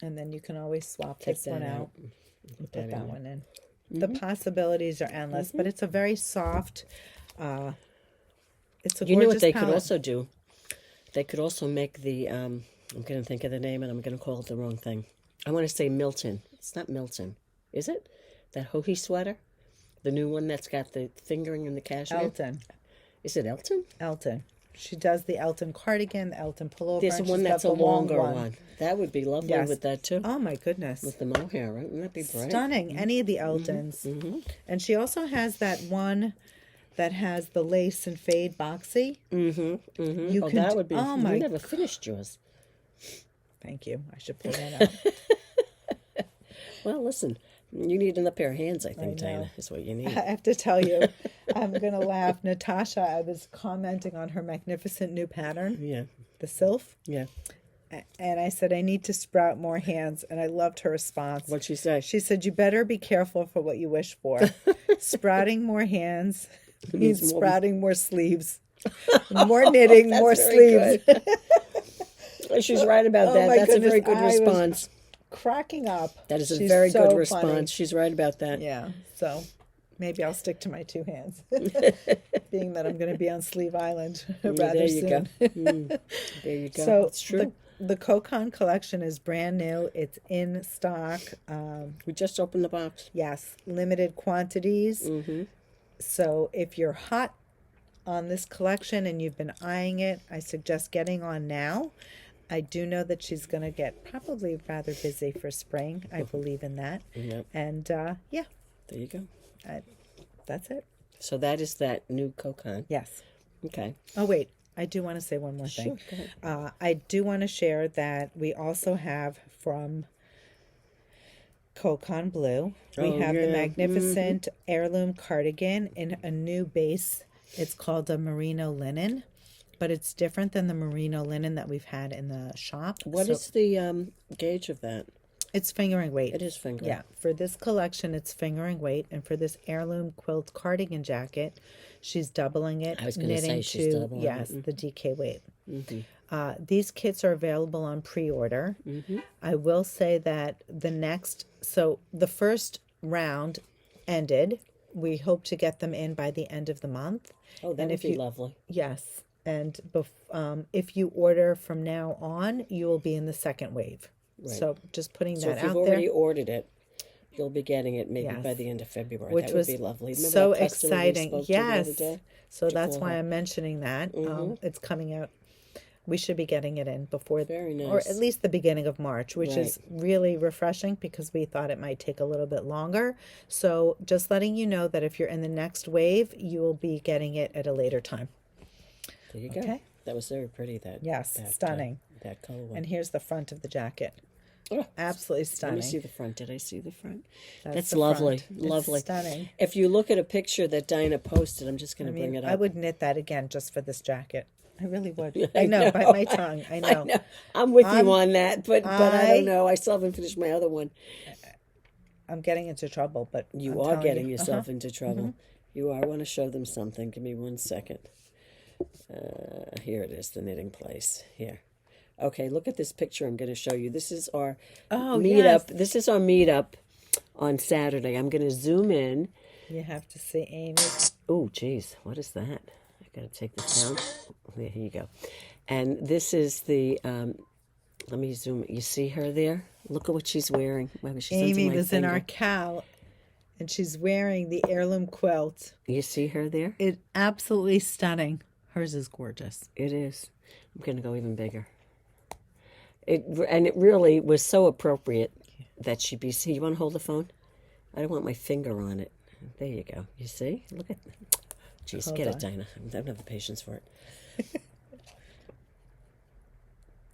And then you can always swap Take this one that out and put that in. one in. The possibilities are endless, but it's a very soft. It's a You know what gorgeous they palette. could also do? They could also make the, I'm going to think of the name and I'm going to call it the wrong thing. I want to say Milton. It's not Milton. Is it? That Hohi sweater? The new one that's got the fingering and the cashmere? Elton. Is it Elton? Elton. She does the Elton cardigan, the Elton pullover. There's and one she's got that's a the long longer one. That would be lovely Yes. with that too. Oh my goodness. With the mohair, right? Wouldn't that be bright? Stunning. Any of the Eltons. And she also has that one that has the lace and fade boxy. You Oh, can that do- would be. oh You my- never finished yours. Thank you. I should pull that out. Well, listen, you need another pair of hands, I think, know. Dina, is what you I need. have to tell you, I'm going to laugh. Natasha, I was commenting on her magnificent new pattern, Yeah, the Sylph. yeah. And I said, I need to sprout more hands. And I loved her response. What'd she say? She said, you better be careful for what you wish for. Sprouting more hands means sprouting more sleeves. More knitting, more sleeves. She's right about that. That's a very good response. Cracking up. That is a very good response. Funny. She's right about that. Yeah. So maybe I'll stick to my 2 hands, being that I'm going to be on Sleeve Island rather soon. There you go. So it's true. The Kokon collection is brand new. It's in stock. We just opened the box. Yes, limited quantities. Mm-hmm. So if you're hot on this collection and you've been eyeing it, I suggest getting on now. I do know that she's going to get probably rather busy for spring. I believe in that. Yep. And yeah. There you go. That's it. So that is that new Kokon. Yes. Okay. Oh, wait. I do want to say one more thing. Sure, go ahead. I do want to share that we also have from Kokon BLEU. We have the magnificent Heirloom cardigan in a new base. It's called a merino linen, but it's different than the merino linen that we've had in the shop. What is the gauge of that? It's fingering weight. It is fingering. Yeah. For this collection, it's fingering weight. And for this Heirloom quilt cardigan jacket, she's doubling it. I was going to say she's doubling it. The DK weight. Mm-hmm. These kits are available on pre-order. Mm-hmm. I will say that the first round ended. We hope to get them in by the end of the month. Oh, that would be lovely. Yes. And if you order from now on, you will be in the second wave. Right. So just putting that out there. So if you've already ordered it, you'll be getting it maybe by the end of February. Which that would be lovely. Remember so exciting. Yes. So that's why her? I'm mentioning that. Mm-hmm. It's coming out. We should be getting it in before, very nice. or at least the beginning of March, which is really refreshing because we thought it might take a little bit longer. So just letting you know that if you're in the next wave, you will be getting it at a later time. There you go. Okay. That was very pretty. Stunning. That colorway. And here's the front of the jacket. Oh, absolutely stunning. Let me see the front. Did I see the front? That's lovely. Front. Lovely. It's stunning. If you look at a picture that Dina posted, I'm just going to bring it up. I would knit that again just for this jacket. I really would. I know, bite my tongue. I know. I'm with you on that, but I don't know. I still haven't finished my other one. I'm getting into trouble, but you are getting yourself into trouble. Mm-hmm. You are. I want to show them something. Give me 1 second. Here it is, the knitting place. Here. Okay, look at this picture I'm going to show you. This is our meetup. Yes. This is our meetup on Saturday. I'm going to zoom in. You have to see Amy. Oh, geez. What is that? I got to take this down. Here you go. And this is the, let me zoom. You see her there? Look at what she's wearing. Amy was in our KAL, and she's wearing the Heirloom quilt. You see her there? It's absolutely stunning. Hers is gorgeous. It is. I'm going to go even bigger. It really was so appropriate that she be. See, you want to hold the phone? I don't want my finger on it. There you go. You see? Look at. Jeez, get it, Dina. I don't have the patience for it.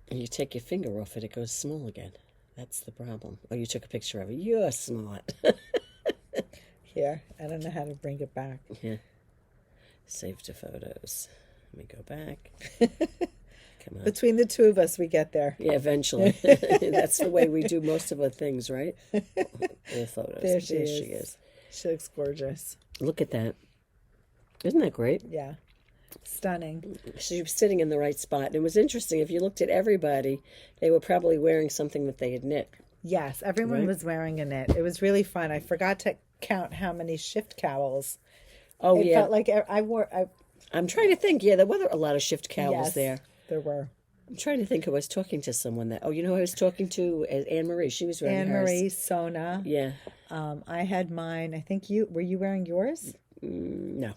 And you take your finger off it, it goes small again. That's the problem. Oh, you took a picture of it. You're smart. Here, I don't know how to bring it back. Yeah. Save to photos. Let me go back. Come on. Between the two of us, we get there. Yeah, eventually. That's the way we do most of our things, right? The photos. There she is. She looks gorgeous. Look at that. Isn't that great? Yeah. Stunning. She was sitting in the right spot. And it was interesting. If you looked at everybody, they were probably wearing something that they had knit. Yes, everyone was wearing a knit. It was really fun. I forgot to count how many shift cowls. Oh, it felt like I wore... I'm trying to think. Yeah, there were a lot of shift cowls there. There were. I'm trying to think who I was talking to someone that... Oh, you know who I was talking to? Anne-Marie. She was wearing hers. Anne-Marie, Sona. Yeah. I had mine. I think were you wearing yours? No.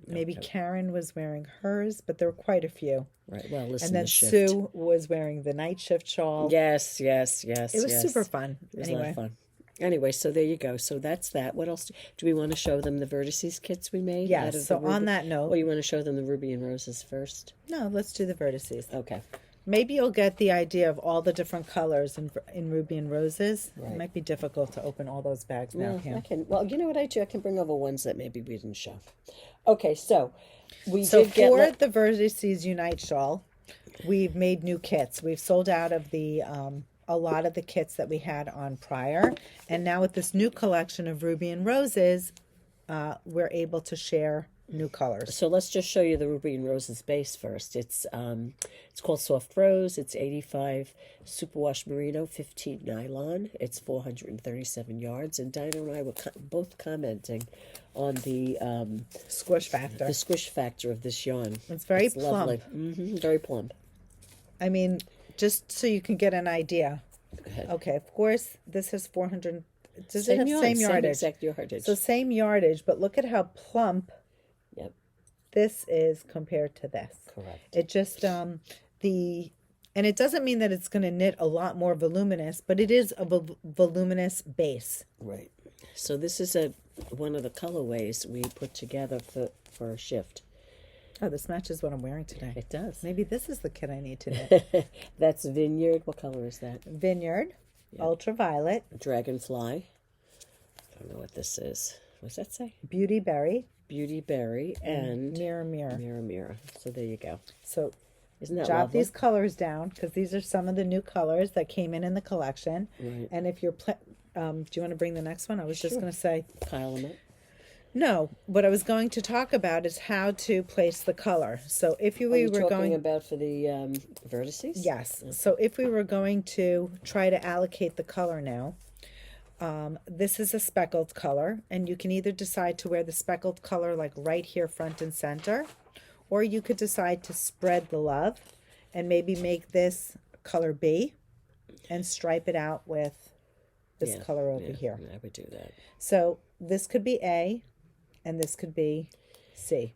Maybe Karen was wearing hers, but there were quite a few. Right. Well, listen. And then Sue was wearing the night shift shawl. Yes. It was super fun. It was a lot of fun. Anyway, so there you go. So that's that. What else? Do we want to show them the Vertices kits we made? Yes. So on that note... Or you want to show them the Ruby and Roses first? No, let's do the Vertices. Okay. Maybe you'll get the idea of all the different colors in Ruby and Roses. Right. It might be difficult to open all those bags now. I can. Well, you know what I do? I can bring over ones that maybe we didn't show. Okay, so the Vertices Unite shawl, we've made new kits. We've sold out of the a lot of the kits that we had on prior, and now with this new collection of Ruby and Roses, we're able to share new colors. So let's just show you the Ruby and Roses base first. It's called Soft Rose. It's 85 Superwash Merino, 15 nylon. It's 437 yards. And Dina and I were both commenting on the Squish factor. the squish factor of this yarn. It's very plump. Lovely. Very plump. I mean, just so you can get an idea. Go ahead. Okay, of course, this has 400. Does Same it have yarn, same same yardage? exact yardage. So same yardage, but look at how plump Yep, this is compared to this. correct. It just and it doesn't mean that it's going to knit a lot more voluminous, but it is a voluminous base. Right. So this is one of the colorways we put together for a shift. Oh, this matches what I'm wearing today. It does. Maybe this is the kit I need to knit. That's Vineyard. What color is that? Vineyard, Ultraviolet, Dragonfly. I don't know what this is. What's that say? Beauty Berry, Beauty Berry and Mirror Mirror. Mirror Mirror. So there you go. So Isn't that jot lovely? these colors down because these are some of the new colors that came in the collection. Right. And if you're, do you want to bring the next one? I was just Sure. going to say, Pile them up. no. What I was going to talk about is how to place the color. So if Are we you were talking going, about for the vertices? yes. So if we were going to try to allocate the color now, this is a speckled color, and you can either decide to wear the speckled color like right here front and center, or you could decide to spread the love and maybe make this color B and stripe it out with this color over here. I would do that. So this could be A and this could be C.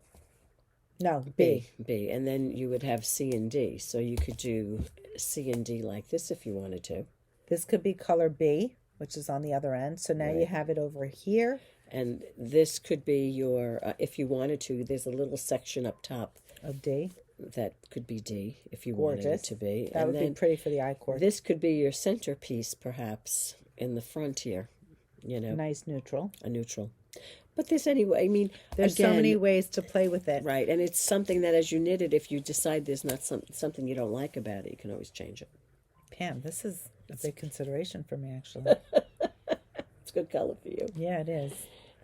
No, B. B. And then you would have C and D. So you could do C and D like this if you wanted to. This could be color B, which is on the other end. So now you have it over here. And this could be your, if you wanted to, there's a little section up top Of D. that could be D if you wanted it Gorgeous. to be. That And would be then pretty for the I-cord. this could be your centerpiece, perhaps, in the front here. You know, Nice neutral. a neutral. But there's anyway, I mean, There's again, so many ways to play with it. right, and it's something that as you knit it, if you decide there's not something you don't like about it, you can always change it. Pam, this is a big consideration for me, actually. It's good color for you. Yeah, it is.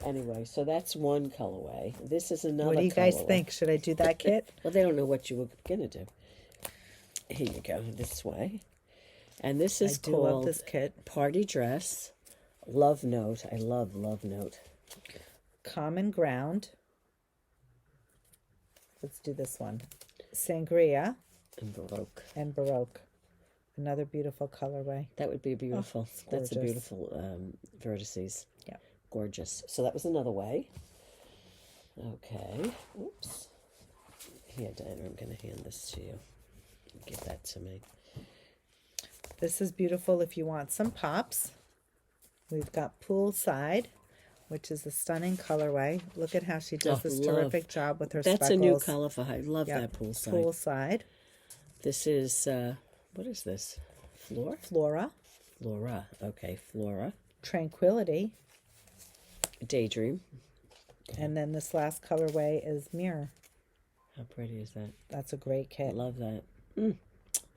Anyway, so that's one colorway. This is another What do you guys colorway. think? Should I do that kit? Well, they don't know what you were going to do. Here you go, this way. And this is I do love called this kit. Party Dress, Love Note. I love Love Note. Common Ground. Let's do this one. Sangria And Baroque. and Baroque. Another beautiful colorway. That would be beautiful. it's That's a gorgeous. beautiful vertices. Yeah. Gorgeous. So that was another way. Okay. Oops. Here, Dina, I'm going to hand this to you. Give that to me. This is beautiful if you want some pops. We've got Poolside, which is a stunning colorway. Look at how she does this love. terrific job with her That's speckles. a new color for her. I love Yep. that poolside. Poolside. This is, what is this? Flora? Flora. Flora. Okay, Flora. Tranquility. Daydream. And then this last colorway is Mirror. How pretty is that? That's a great I kit. love that.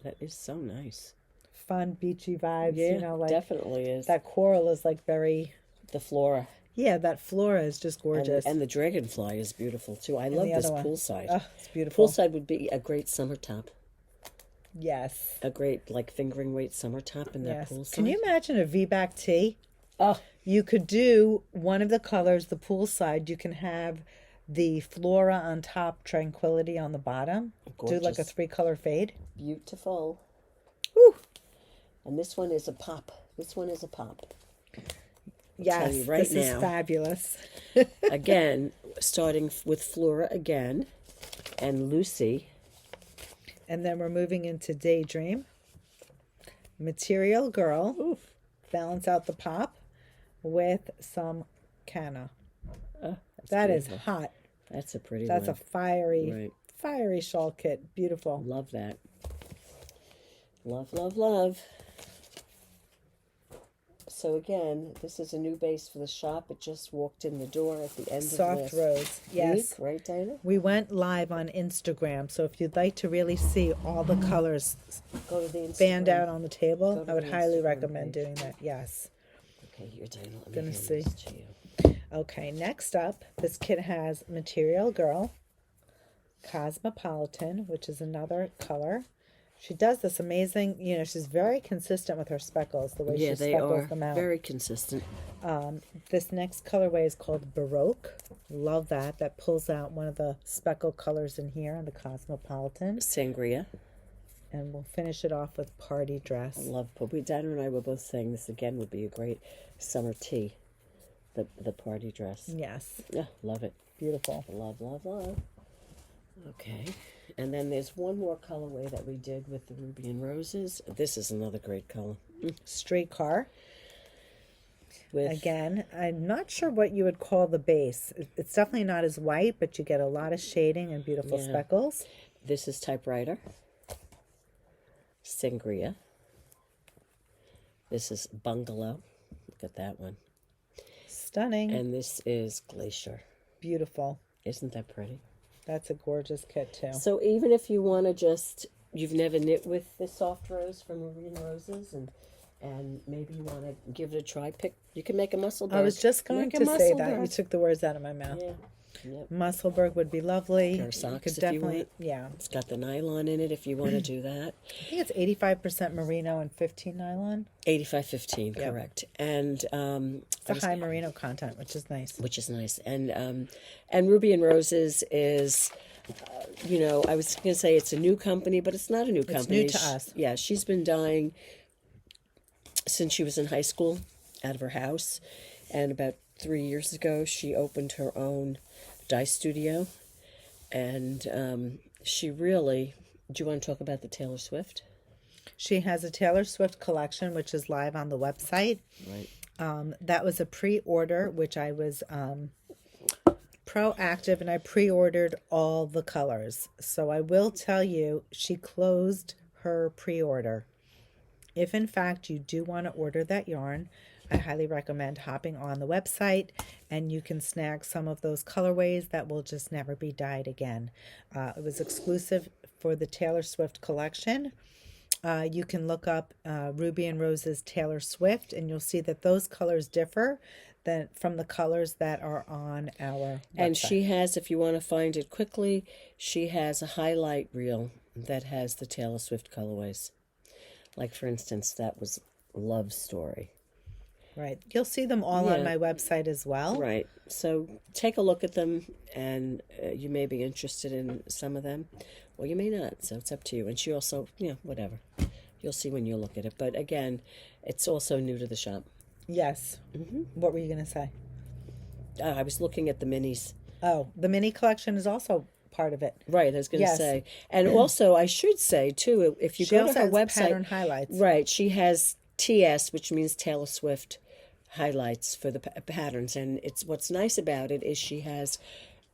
That is so nice. Fun, beachy vibes. Yeah, You know, like definitely is. that coral is like very, The Flora. yeah, that flora is just gorgeous. And the Dragonfly is beautiful too. I love the this other one. poolside. Oh, it's beautiful. Poolside would be a great summer top. Yes. A great, like, fingering weight summer top in that Yes. poolside. Can you imagine a V-back tee? Oh, You could do one of the colors, the poolside. You can have the flora on top, tranquility on the bottom. Do like a Gorgeous. 3-color fade. beautiful. Woo! And this one is a pop. This one is a pop. Yes, you right this now. is fabulous. Again, starting with Flora again. And Lucy. And then we're moving into Daydream. Material Girl. Oof. Balance out the pop with some canna. Oh, That is beautiful. hot. That's a pretty That's one. a fiery, Right. fiery shawl kit. Beautiful. Love that. Love, love, love. so again, this is a new base for the shop. It just walked in the door at the end Soft of last rose. Yes. week, right, Dina? We went live on Instagram, so if you'd like to really see all the colors Go to the Instagram. fanned out on the table, Go to I would the highly Instagram recommend page. doing that. Yes. Okay, here, Dina. Let me Gonna hand see. this to you. Okay, next up, this kit has Material Girl, Cosmopolitan, which is another color. She does this amazing, she's very consistent with her speckles, the way Yeah, she they speckles are them out. very consistent. This next colorway is called Baroque. Love that. That pulls out one of the speckle colors in here on the Cosmopolitan. Sangria. And we'll finish it off with Party Dress. I love Dina and I were both saying this again would be a great summer tea. The party dress. Yes. Yeah, love it. Beautiful. Love, love, love. Okay. And then there's one more colorway that we did with the Ruby and Roses. This is another great color. Streetcar. With Again, I'm not sure what you would call the base. It's definitely not as white, but you get a lot of shading and beautiful Yeah. speckles. This is Typewriter. Sangria. This is Bungalow. Look at that one. Stunning. And this is Glacier. Beautiful. Isn't that pretty? That's a gorgeous kit too. So even if you want to you've never knit with the soft rose from Ruby and Roses, and maybe you want to give it a try, you can make a Musselburgh. I was just going Make a to say that. You Musselburgh. took the words out of my mouth. Yeah. Yep. Musselburgh would be lovely. Pair of socks could if you definitely, want. yeah. It's got the nylon in it if you want to do that. I think it's 85% merino and 15 nylon. 85-15, Yep. correct. And It's a high merino content, which is nice. which is nice. And Ruby and Roses is, I was going to say it's a new company, but it's not a new company. new to us. Yeah, she's been dyeing since she was in high school out of her house. And about 3 years ago, she opened her own dye studio. And she really, do you want to talk about the Taylor Swift? She has a Taylor Swift collection, which is live on the website. Right. That was a pre-order, which I was proactive, and I pre-ordered all the colors. So I will tell you, she closed her pre-order. If in fact you do want to order that yarn, I highly recommend hopping on the website, and you can snag some of those colorways that will just never be dyed again. It was exclusive for the Taylor Swift collection. You can look up Ruby and Roses Taylor Swift, and you'll see that those colors differ from the colors that are on our website. And she has, if you want to find it quickly, she has a highlight reel that has the Taylor Swift colorways. Like, for instance, that was Love Story. Right. You'll see them all on my website as well. Right. So take a look at them, and you may be interested in some of them, or you may not. So it's up to you. And she also, whatever. You'll see when you look at it. But again, it's also new to the shop. Yes. What were you going to say? I was looking at the minis. Oh, the mini collection is also part of it. Right, I was going to Yes. say. And also, I should say, too, if you She go to also her has website. pattern highlights. Right, she has TS, which means Taylor Swift highlights for the patterns. And what's nice about it is she has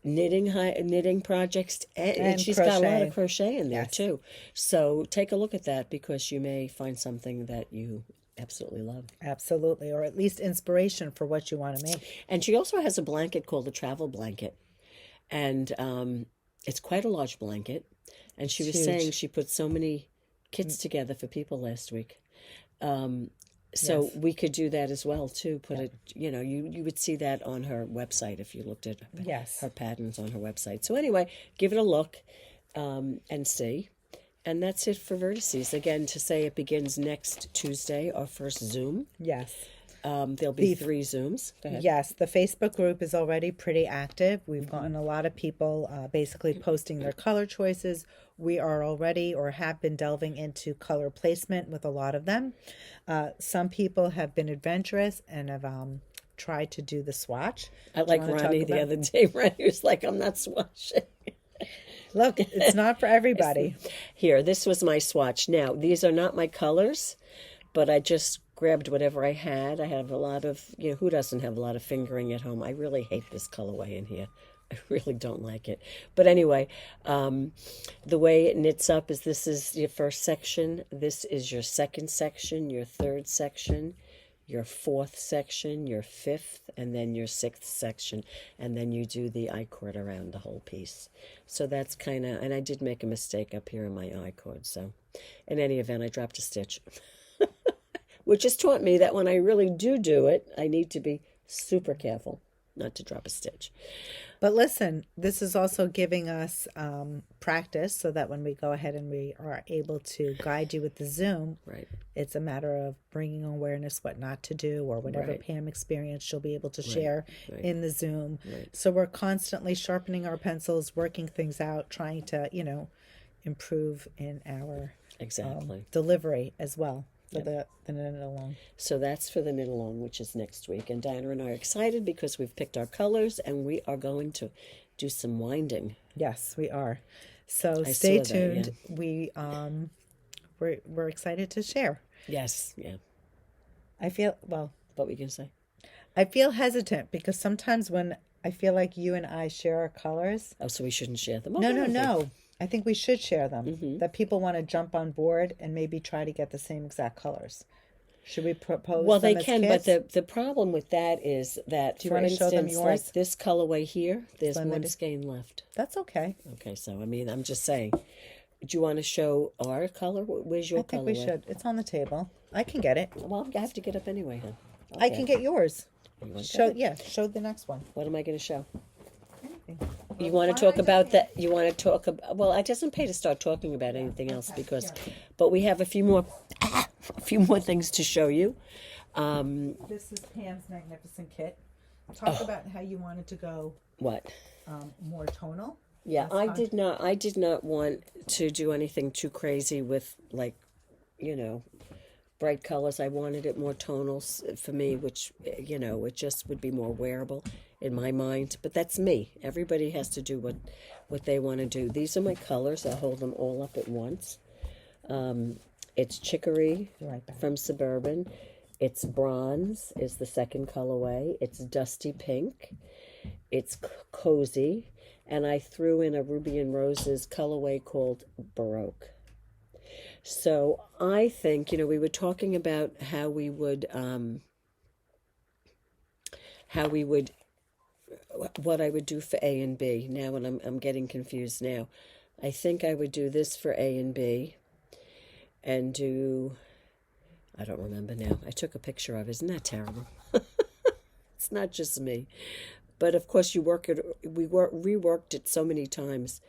knitting projects, and she's got a lot crochet. of crochet in there, Yes. too. So take a look at that, because you may find something that you absolutely love. Absolutely. Or at least inspiration for what you want to make. And she also has a blanket called the travel blanket. And it's quite a large blanket. And she was huge. saying she put so many kits together for people last week. So Yes. we could do that as well, too. Put it, you would see that on her website if you looked at Yes. her patterns on her website. So anyway, give it a look and see. And that's it for Vertices. Again, to say it begins next Tuesday, our first Zoom. Yes. There'll be 3 Zooms. Go ahead. Yes, the Facebook group is already pretty active. We've gotten a lot of people basically posting their color choices. We are already or have been delving into color placement with a lot of them. Some people have been adventurous and have tried to do the swatch. I like Ronnie the other day. Ronnie was like, I'm not swatching. Look, it's not for everybody. Here, this was my swatch. Now, these are not my colors, but I just grabbed whatever I had. I have a lot of, who doesn't have a lot of fingering at home? I really hate this colorway in here. I really don't like it. But anyway, the way it knits up is this is your first section. This is your second section, your third section, your 4th section, your 5th, and then your 6th section, and then you do the I-cord around the whole piece. So that's kind of, and I did make a mistake up here in my I-cord, so in any event, I dropped a stitch, which has taught me that when I really do it, I need to be super careful not to drop a stitch. But listen, this is also giving us practice so that when we go ahead and we are able to guide you with the Zoom, Right. it's a matter of bringing awareness what not to do, or whatever Right. Pam experienced she'll be able to share Right. in the Zoom. Right. So we're constantly sharpening our pencils, working things out, trying to, improve in our Exactly. delivery as well for the knit along. So that's for the knit along, which is next week. And Dina and I are excited because we've picked our colors and we are going to do some winding. Yes, we are. So I stay saw that, tuned. We're excited to share. Yes, yeah. I feel What were you going to say? I feel hesitant because sometimes when I feel like you and I share our colors. Oh, so we shouldn't share them? No. I think we should share them. That people want to jump on board and maybe try to get the same exact colors. Should we propose? Well, them they as can, kits? but the problem with that is that, Do you for want to show them instance, yours? like this colorway here, there's Let me one do- skein left. That's okay. Okay, so I mean, I'm just saying. Do you want to show our color? Where's your I think colorway? we should. It's on the table. I can get it. Well, I have to get up anyway, huh? I can get yours. You want Show that? show the next one. What am I going to show? Anything. You want to talk about that? You want to talk about? Well, it doesn't pay to start talking about anything else because, but we have a few more things to show you. This is Pam's magnificent kit. Talk about how you wanted to go What? more tonal. Yeah, I did not want to do anything too crazy with, like, bright colors. I wanted it more tonal for me, which, it just would be more wearable in my mind. But that's me. Everybody has to do what they want to do. These are my colors. I'll hold them all up at once. It's Chicory from Suburban. It's Bronze is the second colorway. It's Dusty Pink. It's Cozy. And I threw in a Ruby and Roses colorway called Baroque. So I think, we were talking about how we would, what I would do for A and B. Now, and I'm getting confused now. I think I would do this for A and B and do, I don't remember now. I took a picture of it. Isn't that terrible? It's not just me. But of course, we reworked it so many times.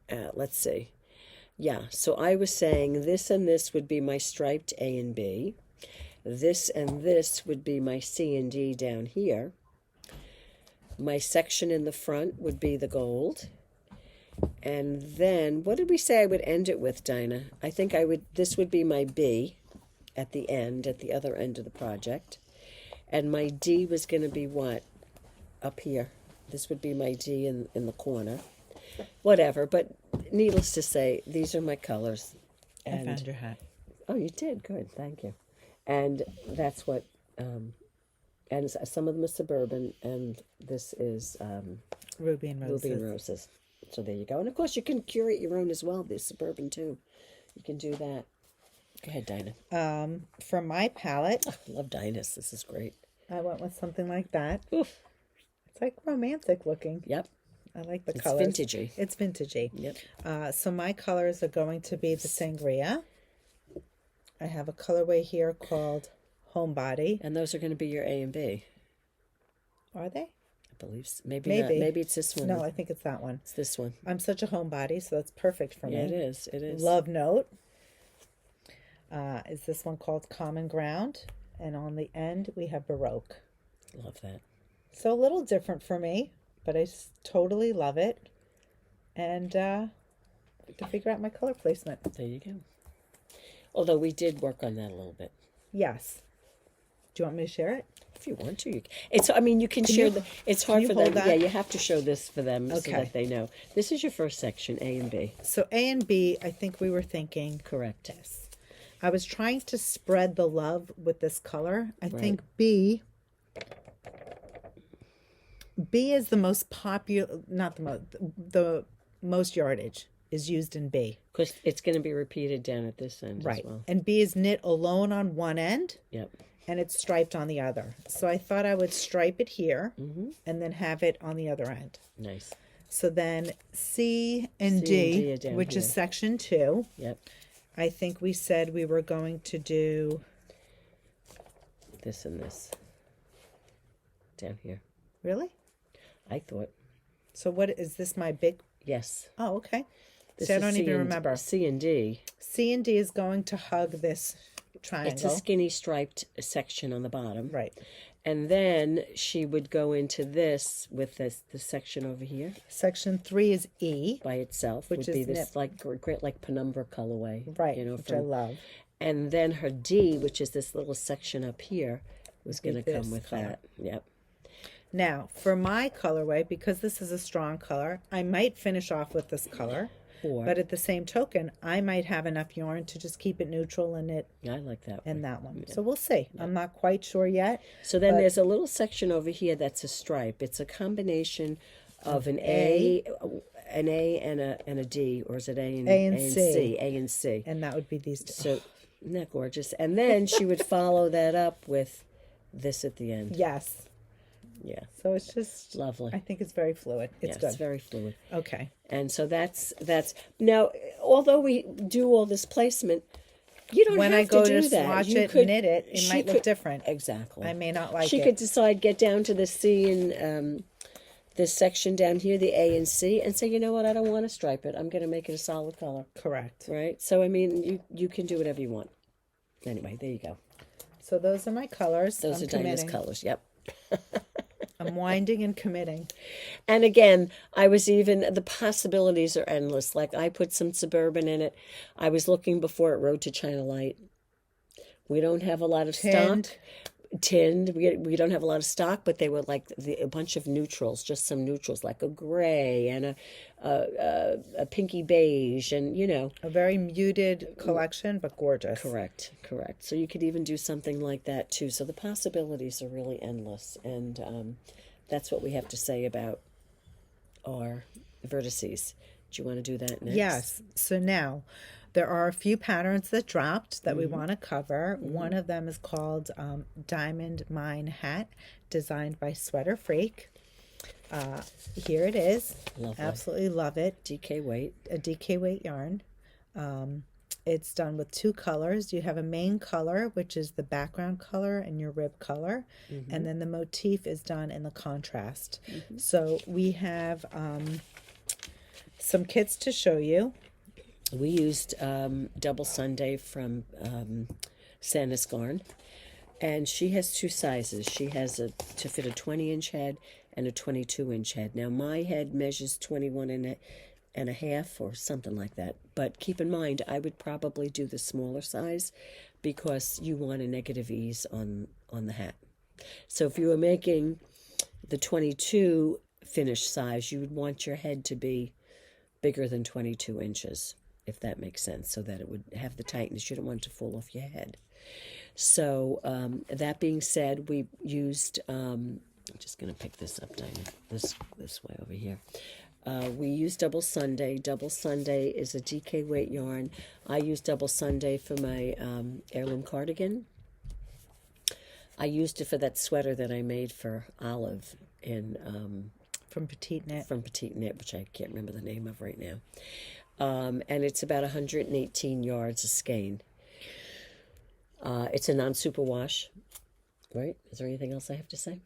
Let's see. Yeah, so I was saying this and this would be my striped A and B. This and this would be my C and D down here. My section in the front would be the gold. And then, what did we say I would end it with, Dinah? I think this would be my B at the end, at the other end of the project. And my D was going to be what? Up here. This would be my D in the corner. Whatever, but needless to say, these are my colors. I found your hat. Oh, you did? Good, thank you. And that's what, and some of them are Suburban, and this is Ruby and Roses. Ruby and Roses. So there you go. And of course, you can curate your own as well. There's Suburban too. You can do that. Go ahead, Dinah. For my palette, I love Dinah's. This is great. I went with something like that. Oof. It's like romantic looking. Yep. I like the It's colors. vintagey. It's vintagey. Yep. So my colors are going to be the Sangria. I have a colorway here called Homebody. And those are going to be your A and B. Are they? I believe so. Maybe not. Maybe it's this one. No, I think it's that one. It's this one. I'm such a homebody, so that's perfect for me. Yeah, it is. It is. Love Note. Is this one called Common Ground? And on the end, we have Baroque. Love that. So a little different for me, but I totally love it. And to figure out my color placement. There you go. Although we did work on that a little bit. Yes. Do you want me to share it? If you want to, you can. It's. I mean, you can share the. It's hard you for hold them. that? Yeah, you have to show this for them so Okay. that they know. This is your first section, A and B. So A and B, I think we were thinking. Correct. Yes. I was trying to spread the love with this color. I Right. think B is the most popular, not the most yardage is used in B. Because it's going to be repeated down at this end Right. as well. And B is knit alone on one end. Yep. And it's striped on the other. So I thought I would stripe it here and then have it on the other end. Nice. So then C and C D, and D are down which here. is section 2. Yep. I think we said we were going to do This and this. Down here. really? I thought. So what is this my big Yes. Oh, okay. This So I is don't C even and- remember. C and D. C and D is going to hug this triangle. It's a skinny striped section on the bottom. Right. And then she would go into this with this section over here Section 3 is E. by itself, Which would be is this knit. great like penumbra colorway. Right, You know, which I love. And then her D, which is this little section up here, was going to This come with color. that. Yep. Now, for my colorway, because this is a strong color, I might finish off with this color. Or But at the same token, I might have enough yarn to just keep it neutral in it I like that and one. that one. So we'll see. I'm not quite sure yet. So then but- there's a little section over here that's a stripe. It's a combination of an A and a D, or is it A and C. A and C. And that would be these two. So isn't that gorgeous? And then she would follow that up with this at the end. Yes. Yeah. So it's just Lovely. I think it's very fluid. It's Yes, good. It's very fluid. Okay. And so that's now. Although we do all this placement, you don't When have I go to do to that. swatch You it, could- knit it, it she might look could- different. Exactly. I may not like She it. could decide, get down to the C and this section down here, the A and C, and say, you know what, I don't want to stripe it. I'm going to make it a solid color, Correct. right? So I mean, you can do whatever you want. Anyway, there you go. So those are my colors. Those I'm are Dina's committing. colors. Yep. I'm winding and committing. And again, the possibilities are endless. Like I put some Suburban in it. I was looking before it Road to China Light. We don't have a lot of Tinned. stock. Tinned. We don't have a lot of stock, but they were like a bunch of neutrals, just some neutrals, like a gray and a pinky beige, and A very muted collection, but gorgeous. Correct. So you could even do something like that too. So the possibilities are really endless, and that's what we have to say about our vertices. Do you want to do that next? Yes. So now there are a few patterns that dropped that we want to cover. One of them is called Diamond Mine Hat, designed by SweaterFreak. Here it is. Lovely. Absolutely love it. DK weight. A DK weight yarn. It's done with 2 colors. You have a main color, which is the background color and your rib color. And then the motif is done in the contrast. So we have some kits to show you. We used Double Sunday from Santa's Garn, and she has 2 sizes. She has to fit a 20-inch head and a 22-inch head. Now my head measures 21 and a half or something like that. But keep in mind, I would probably do the smaller size because you want a negative ease on the hat. So if you were making the 22 finished size, you would want your head to be bigger than 22 inches, if that makes sense, so that it would have the tightness. You don't want it to fall off your head. So that being said, we used, I'm just going to pick this up, Dina, this way over here. We use Double Sunday. Double Sunday is a DK weight yarn. I use Double Sunday for my Heirloom cardigan. I used it for that sweater that I made for Olive From Petite Knit. from Petite Knit, which I can't remember the name of right now. And it's about 118 yards of skein. It's a non-superwash, right? Is there anything else I have to say?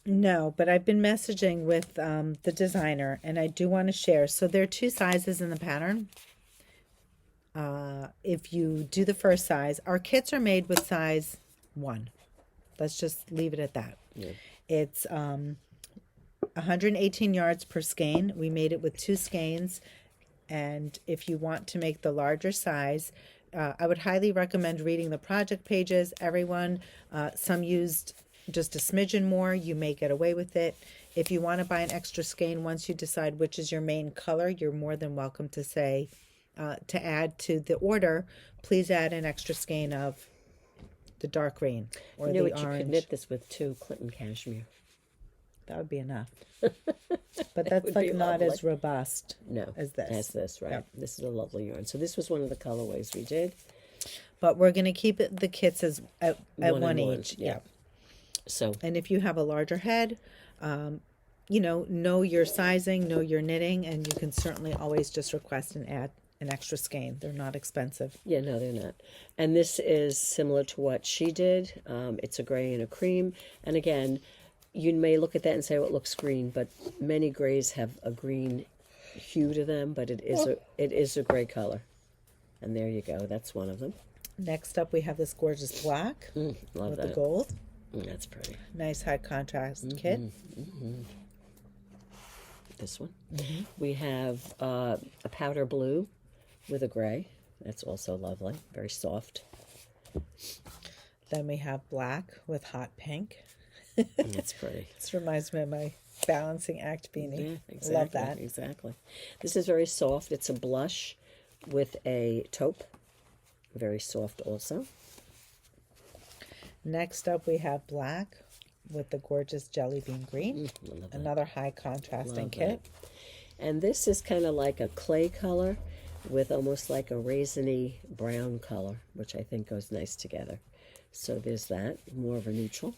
No, but I've been messaging with the designer, and I do want to share. So there are 2 sizes in the pattern. If you do the first size, our kits are made with size 1. Let's just leave it at that. Yeah. It's 118 yards per skein. We made it with 2 skeins. And if you want to make the larger size, I would highly recommend reading the project pages. Everyone, some used just a smidgen more. You may get away with it. If you want to buy an extra skein, once you decide which is your main color, you're more than welcome to say, to add to the order, please add an extra skein of the dark green or You know the what? You orange. could knit this with too, Clinton cashmere. That would be enough. But that's would like be not lovely. as robust No, as this. as this, right? Yep. This is a lovely yarn. So this was one of the colorways we did. But we're going to keep it the kits as at One one and one, each. yeah. So And if you have a larger head, you know your sizing, know your knitting, and you can certainly always just request and add an extra skein. They're not expensive. yeah, no, they're not. And this is similar to what she did. It's a gray and a cream. And again, you may look at that and say, "Oh, it looks green," but many grays have a green hue to them. But it is a gray color. And there you go. That's one of them. Next up, we have this gorgeous black Love with that. the gold. That's pretty. Nice high contrast kit. This one. We have a powder blue with a gray. That's also lovely. Very soft. Then we have black with hot pink. That's pretty. This reminds me of my balancing act beanie. Yeah, exactly. Love that. Exactly. This is very soft. It's a blush with a taupe. Very soft also. Next up, we have black with the gorgeous jelly bean green. Love that. Another high contrasting Love kit. that. And this is kind of like a clay color with almost like a raisiny brown color, which I think goes nice together. So there's that, more of a neutral.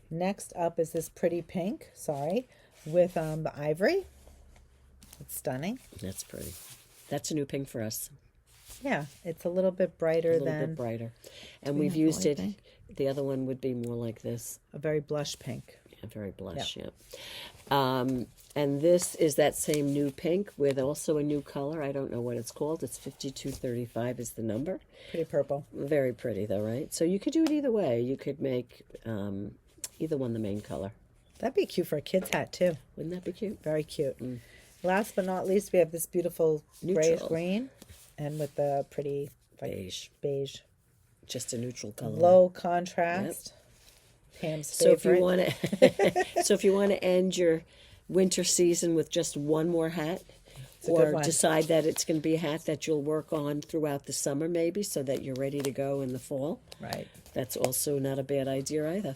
Next up is this pretty pink, with the ivory. It's stunning. That's pretty. That's a new pink for us. Yeah, it's a little bit brighter A little than bit brighter. And we we've have used light it. pink? The other one would be more like this. a very blush pink. Yeah, very blush, yeah. And this is that same new pink with also a new color. I don't know what it's called. It's 5235 is the number. Pretty purple. Very pretty though, right? So you could do it either way. You could make either one the main color. That'd be cute for a kid's hat too. Wouldn't that be cute? Very cute. Last but not least, we have this beautiful grayish Neutral. green, and with the pretty Beige. Just a neutral color. low contrast. Pam's So favorite. if you want to, so if you want to end your winter season with just one more hat, a good or one. decide that it's going to be a hat that you'll work on throughout the summer, maybe, so that you're ready to go in the fall. Right. That's also not a bad idea either.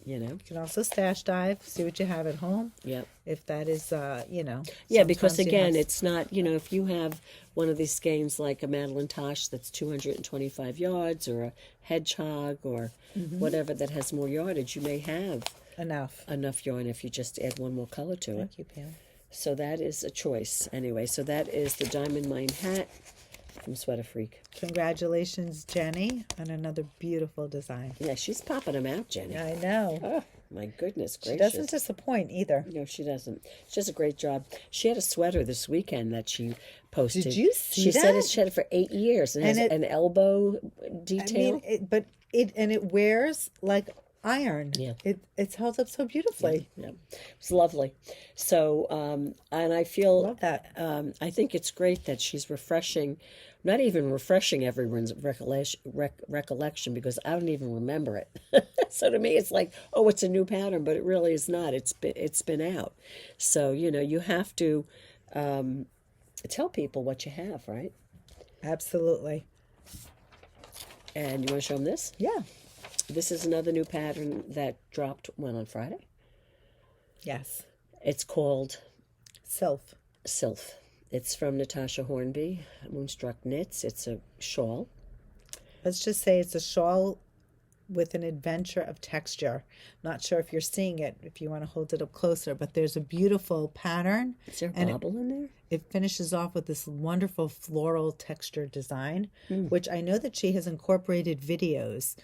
You know. You can also stash dive, see what you have at home. Yep. If that is, Yeah, because sometimes you again, have- it's not, if you have one of these skeins like a Madeline Tosh that's 225 yards, or a Hedgehog, or whatever that has more yardage, you may have enough. enough yarn if you just add one more color to it. Thank you, Pam. So that is a choice. Anyway, so that is the Diamond Mine hat from SweaterFreak. Congratulations, Jenny, on another beautiful design. Yeah, she's popping them out, Jenny. I know. Oh, my goodness She gracious. doesn't disappoint either. No, she doesn't. She does a great job. She had a sweater this weekend that she posted. Did you see She said that? she had it for 8 years and, And has it- an elbow I detail. mean, it wears like iron. Yeah. It's held up so beautifully. Yeah, it's lovely. So, and I feel Love that. I think it's great that she's not even refreshing everyone's recollection, because I don't even remember it. So to me, it's like, oh, it's a new pattern, but it really is not. It's been out. So you have to tell people what you have, right? Absolutely. And you want to show them this? Yeah. This is another new pattern that dropped on Friday. Yes. It's called Sylph. Sylph. It's from Natasja Hornby, Moonstruck Knits. It's a shawl. Let's just say it's a shawl with an adventure of texture. Not sure if you're seeing it, if you want to hold it up closer, but there's a beautiful pattern. Is there a And bobble in there? It finishes off with this wonderful floral texture design, which I know that she has incorporated videos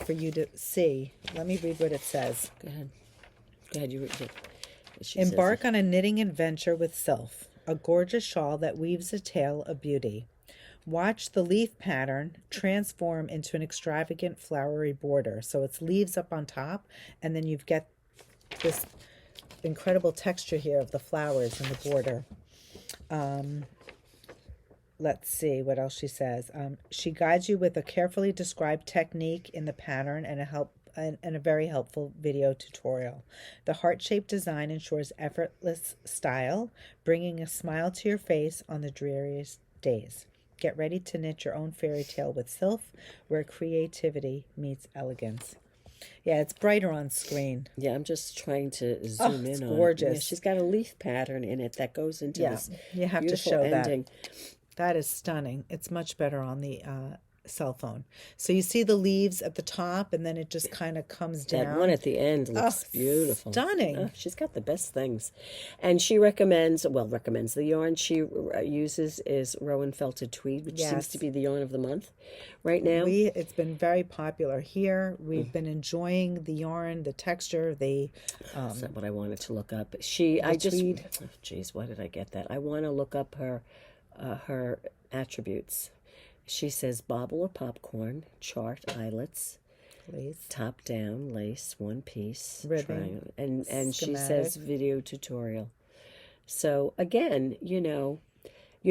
for you to see. Let me read what it says. Go ahead. You read it. She says Embark on a knitting adventure with Sylph, a gorgeous shawl that weaves a tale of beauty. Watch the leaf pattern transform into an extravagant flowery border. So it's leaves up on top, and then you've got this incredible texture here of the flowers in the border. Let's see what else she says. She guides you with a carefully described technique in the pattern and a very helpful video tutorial. The heart-shaped design ensures effortless style, bringing a smile to your face on the dreariest days. Get ready to knit your own fairy tale with Sylph, where creativity meets elegance. Yeah, it's brighter on screen. Yeah, I'm just trying to zoom it's in on it. gorgeous. Yeah, she's got a leaf pattern in it that goes into this You have to beautiful show ending. That is stunning. It's much better on the cell phone. So you see the leaves at the top, and then it just kind of comes down. That one at the end looks beautiful. Stunning. Oh, she's got the best things. And she recommends the yarn she uses is Rowan Felted Tweed, which seems to be the yarn of the month right now. It's been very popular here. We've been enjoying the yarn, the texture, That's not what I wanted to look up. tweed. Oh, geez, why did I get that? I want to look up her attributes. She says bobble or popcorn, chart eyelets, lace, top down lace, one piece, ribbon, and she says video tutorial. So again, you're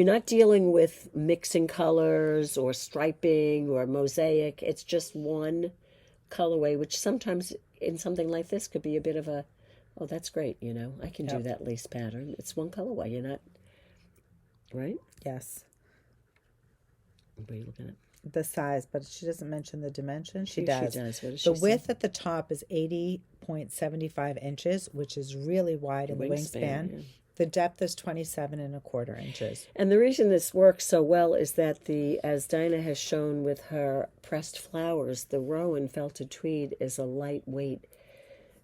not dealing with mixing colors or striping or mosaic. It's just one colorway, which sometimes in something like this could be a bit of a, oh, that's great. I can do that lace pattern. It's one colorway. You're not, right? Yes. What are you looking at? The size, but she doesn't mention the dimension. She does. does. What does she the width at the top is 80.75 inches, which is really wide in the wingspan. Yeah. The depth is 27.25 inches. And the reason this works so well is that as Dina has shown with her pressed flowers, the Rowan Felted Tweed is a lightweight,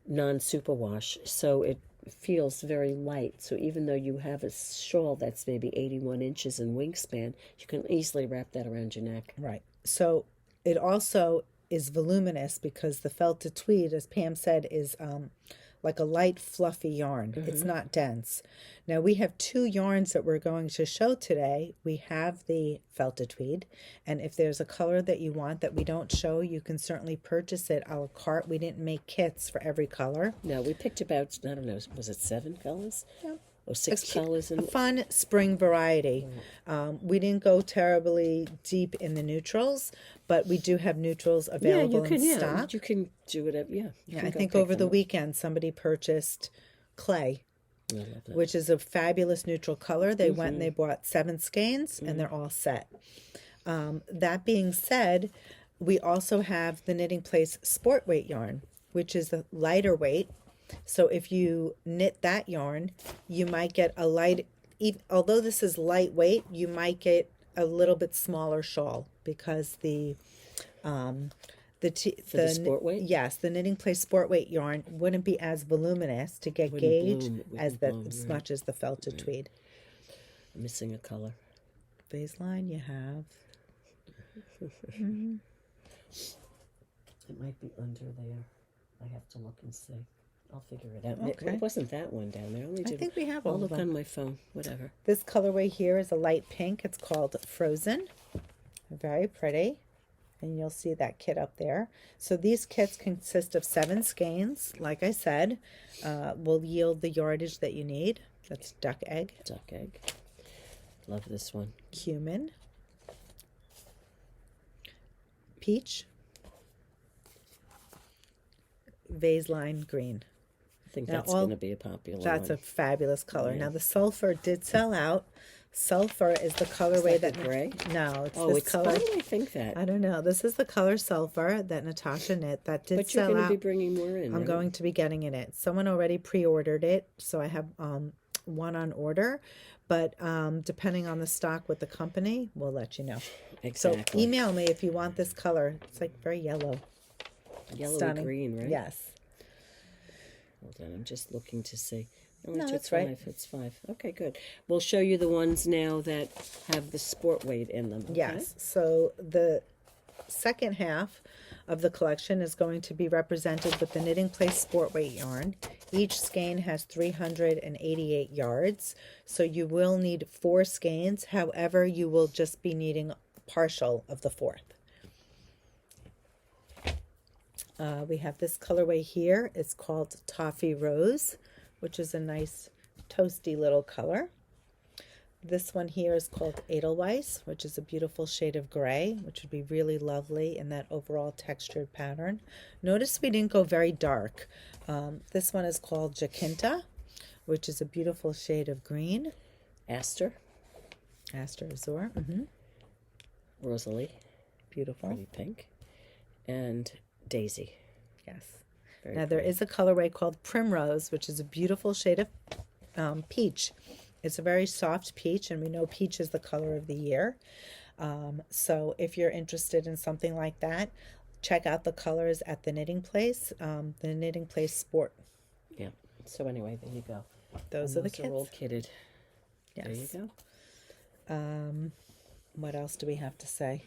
non-superwash, so it feels very light. So even though you have a shawl that's maybe 81 inches in wingspan, you can easily wrap that around your neck. Right. So it also is voluminous because the felted tweed, as Pam said, is like a light, fluffy yarn. It's not dense. Now, we have two yarns that we're going to show today. We have the felted tweed, and if there's a color that you want that we don't show, you can certainly purchase it a la carte. We didn't make kits for every color. No, we picked about, I don't know, was it 7 colors? Yeah. Or 6 colors? A fun spring variety. We didn't go terribly deep in the neutrals, but we do have neutrals available in stock. You can do it. I think over the weekend somebody purchased clay, which is a fabulous neutral color. They went and they bought 7 skeins, and they're all set. That being said, we also have the Knitting Place Sport Weight yarn, which is a lighter weight. So if you knit that yarn, you might get a light, although this is lightweight, you might get a little bit smaller shawl because the sport weight? Yes, the Knitting Place Sport Weight yarn wouldn't be as voluminous to get gauge as much as the felted tweed. I'm missing a color. Vase line you have. It might be under there. I have to look and see. I'll figure it out. Okay. It wasn't that one down there. I think we have all I'll of look them. on my phone. Whatever. This colorway here is a light pink. It's called Frozen. Very pretty. And you'll see that kit up there. So these kits consist of 7 skeins. Like I said, will yield the yardage that you need. That's duck egg. Duck egg. Love this one. Cumin. Peach. Vase line green. I think that's going to be a popular one. That's a fabulous color. Now the sulfur did sell out. Sulfur is the colorway that gray. No, it's Oh, this it's color. why did I think that? I don't know. This is the color sulfur that Natasja knit. That did But you're sell going out. to be bringing more in. I'm right? going to be getting in it. Someone already pre-ordered it, so I have one on order. But depending on the stock with the company, we'll let you know. Exactly. So email me if you want this color. It's like very yellow. Yellow Stunning. and green, right? Yes. Hold on, I'm just looking to see. No, it's that's 5. right. It's 5. Okay, good. We'll show you the ones now that have the sport weight in them. Okay? Yes. So the second half of the collection is going to be represented with the Knitting Place Sport Weight yarn. Each skein has 388 yards, so you will need 4 skeins. However, you will just be needing partial of the 4th. We have this colorway here. It's called Toffee Rose, which is a nice toasty little color. This one here is called Edelweiss, which is a beautiful shade of gray, which would be really lovely in that overall textured pattern. Notice we didn't go very dark. This one is called Jacinta, which is a beautiful shade of green. Aster. Aster Azure. Rosalie. Beautiful. Pretty pink. And Daisy. Yes. Very Now, there is a colorway called Primrose, which is a beautiful shade of peach. It's a very soft peach, and we know peach is the color of the year. So if you're interested in something like that, check out the colors at the Knitting Place, the Knitting Place Sport. Yeah. So anyway, there you go. Those are the kits. Are all kitted. Yes. There you go. What else do we have to say?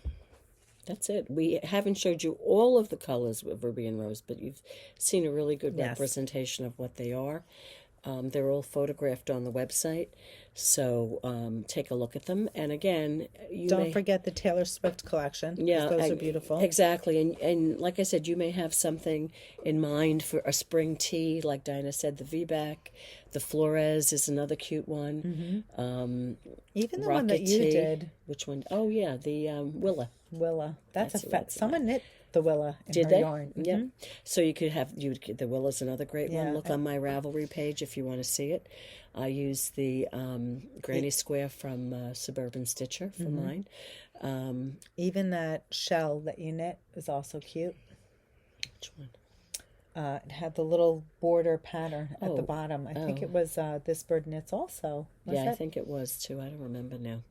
That's it. We haven't showed you all of the colors of Ruby and Rose, but you've seen a really good Yes. representation of what they are. They're all photographed on the website, so take a look at them. And again, Don't forget the Taylor Swift collection. Yeah, Those are beautiful. Exactly. And like I said, you may have something in mind for a spring tee, like Dina said, the V-back. The Flores is another cute one. Even the one Rocket that you tee. did. Which one? Oh, yeah, the Willa. That's a what fat. it's Someone knit the Willa in Did her they? yarn. Yeah. So you could have the Willa's another great Yeah. one. Look on my Ravelry page if you want to see it. I use the Granny Square from Suburban Stitcher for mine. Even that shell that you knit is also cute. Which one? It had the little border pattern at the Oh. bottom. I think it was This Bird Knits also. Was Yeah, I it? think it was too. I don't remember now.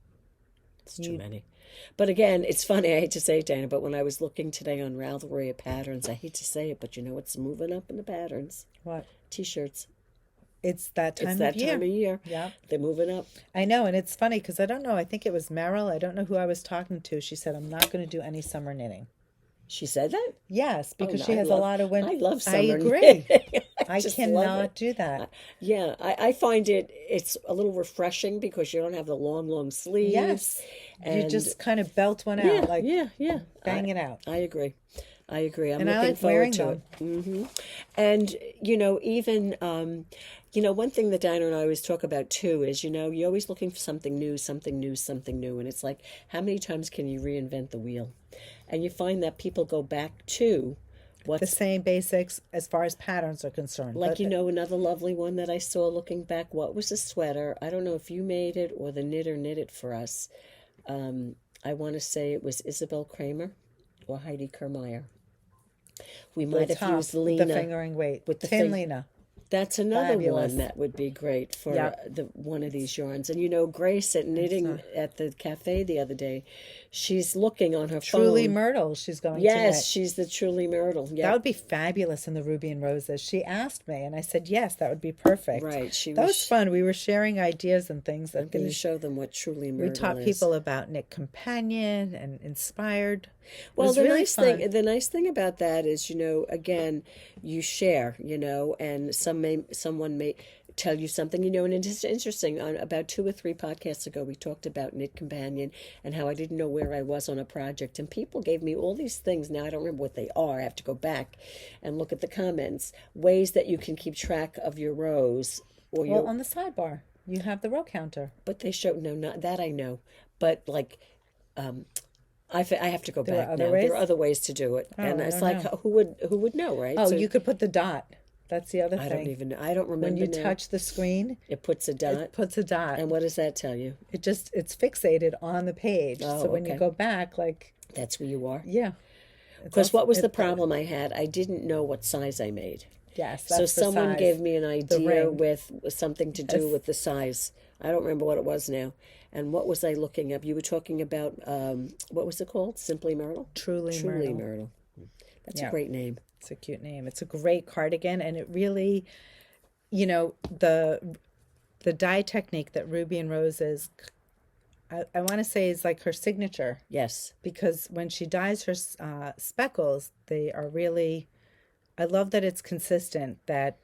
It's too many. But again, it's funny. I hate to say it, Dana, but when I was looking today on Ravelry at patterns, I hate to say it, but you know what's moving up in the patterns? What? T-shirts. It's that time It's that of year. time of year. Yeah. They're moving up. I know, and it's funny because I don't know. I think it was Meryl. I don't know who I was talking to. She said, I'm not going to do any summer knitting. She said that? Yes, because no, she has a lot of winter. I love summer I agree. knitting. I just love cannot it. do that. Yeah, I find it's a little refreshing because you don't have the long sleeves. Yes. You and just kind of belt one out. yeah, like yeah. bang it out. I agree. I'm And I looking like forward wearing to them. it. And, even, one thing that Dinah and I always talk about, too, is, you're always looking for something new. And it's like, how many times can you reinvent the wheel? And you find that people go back to The same basics as far as patterns are concerned. like, But another lovely one that I saw looking back. What was a sweater? I don't know if you made it or the knitter knit it for us. I want to say it was Isabel Kramer or Heidi Kermeyer. We might have used with Lena. the fingering weight. with the Tin thing- Lena. That's another Fabulous. one that would be great for Yeah. one of these yarns. And Grace at knitting at the cafe the other day, she's looking on her Truly phone. Myrtle she's going to Yes, knit. she's the Truly Myrtle. Yeah, That would be fabulous in the Ruby and Roses. She asked me, and I said, yes, that would be perfect. right. That was fun. We were sharing ideas and things. I'm going to show them what Truly Myrtle we taught is. people about Knit Companion and Inspired. Well, was the really nice fun. the nice thing about that is, again, you share, and someone may tell you something, and it's interesting. About 2 or 3 podcasts ago, we talked about Knit Companion and how I didn't know where I was on a project, and people gave me all these things. Now I don't remember what they are. I have to go back and look at the comments. Ways that you can keep track of your rows, or Well, on the sidebar, you have the row counter. but they show not that I know, but like. I have to go There back are other now. ways? There are other ways to do it, and I it's don't like know. who would know, right? Oh, So you could put the dot. That's the other I thing. don't even know. I don't remember. When you now. touch the screen, it puts a dot. it puts a dot. And what does that tell you? It's fixated on the page. Oh, So when you okay. go back, That's where you are. yeah. Because what was the problem I had? I didn't know what size I made. Yes. So That's the someone size. gave me an idea ring. with something to do with the size. I don't remember what it was now. And what was I looking up? You were talking about, what was it called? Simply Myrtle? Truly Myrtle. That's Yeah. a great name. It's a cute name. It's a great cardigan, and it really, the dye technique that Ruby and Rose is, I want to say is like her signature, Yes. because when she dyes her speckles, they are really, I love that it's consistent, that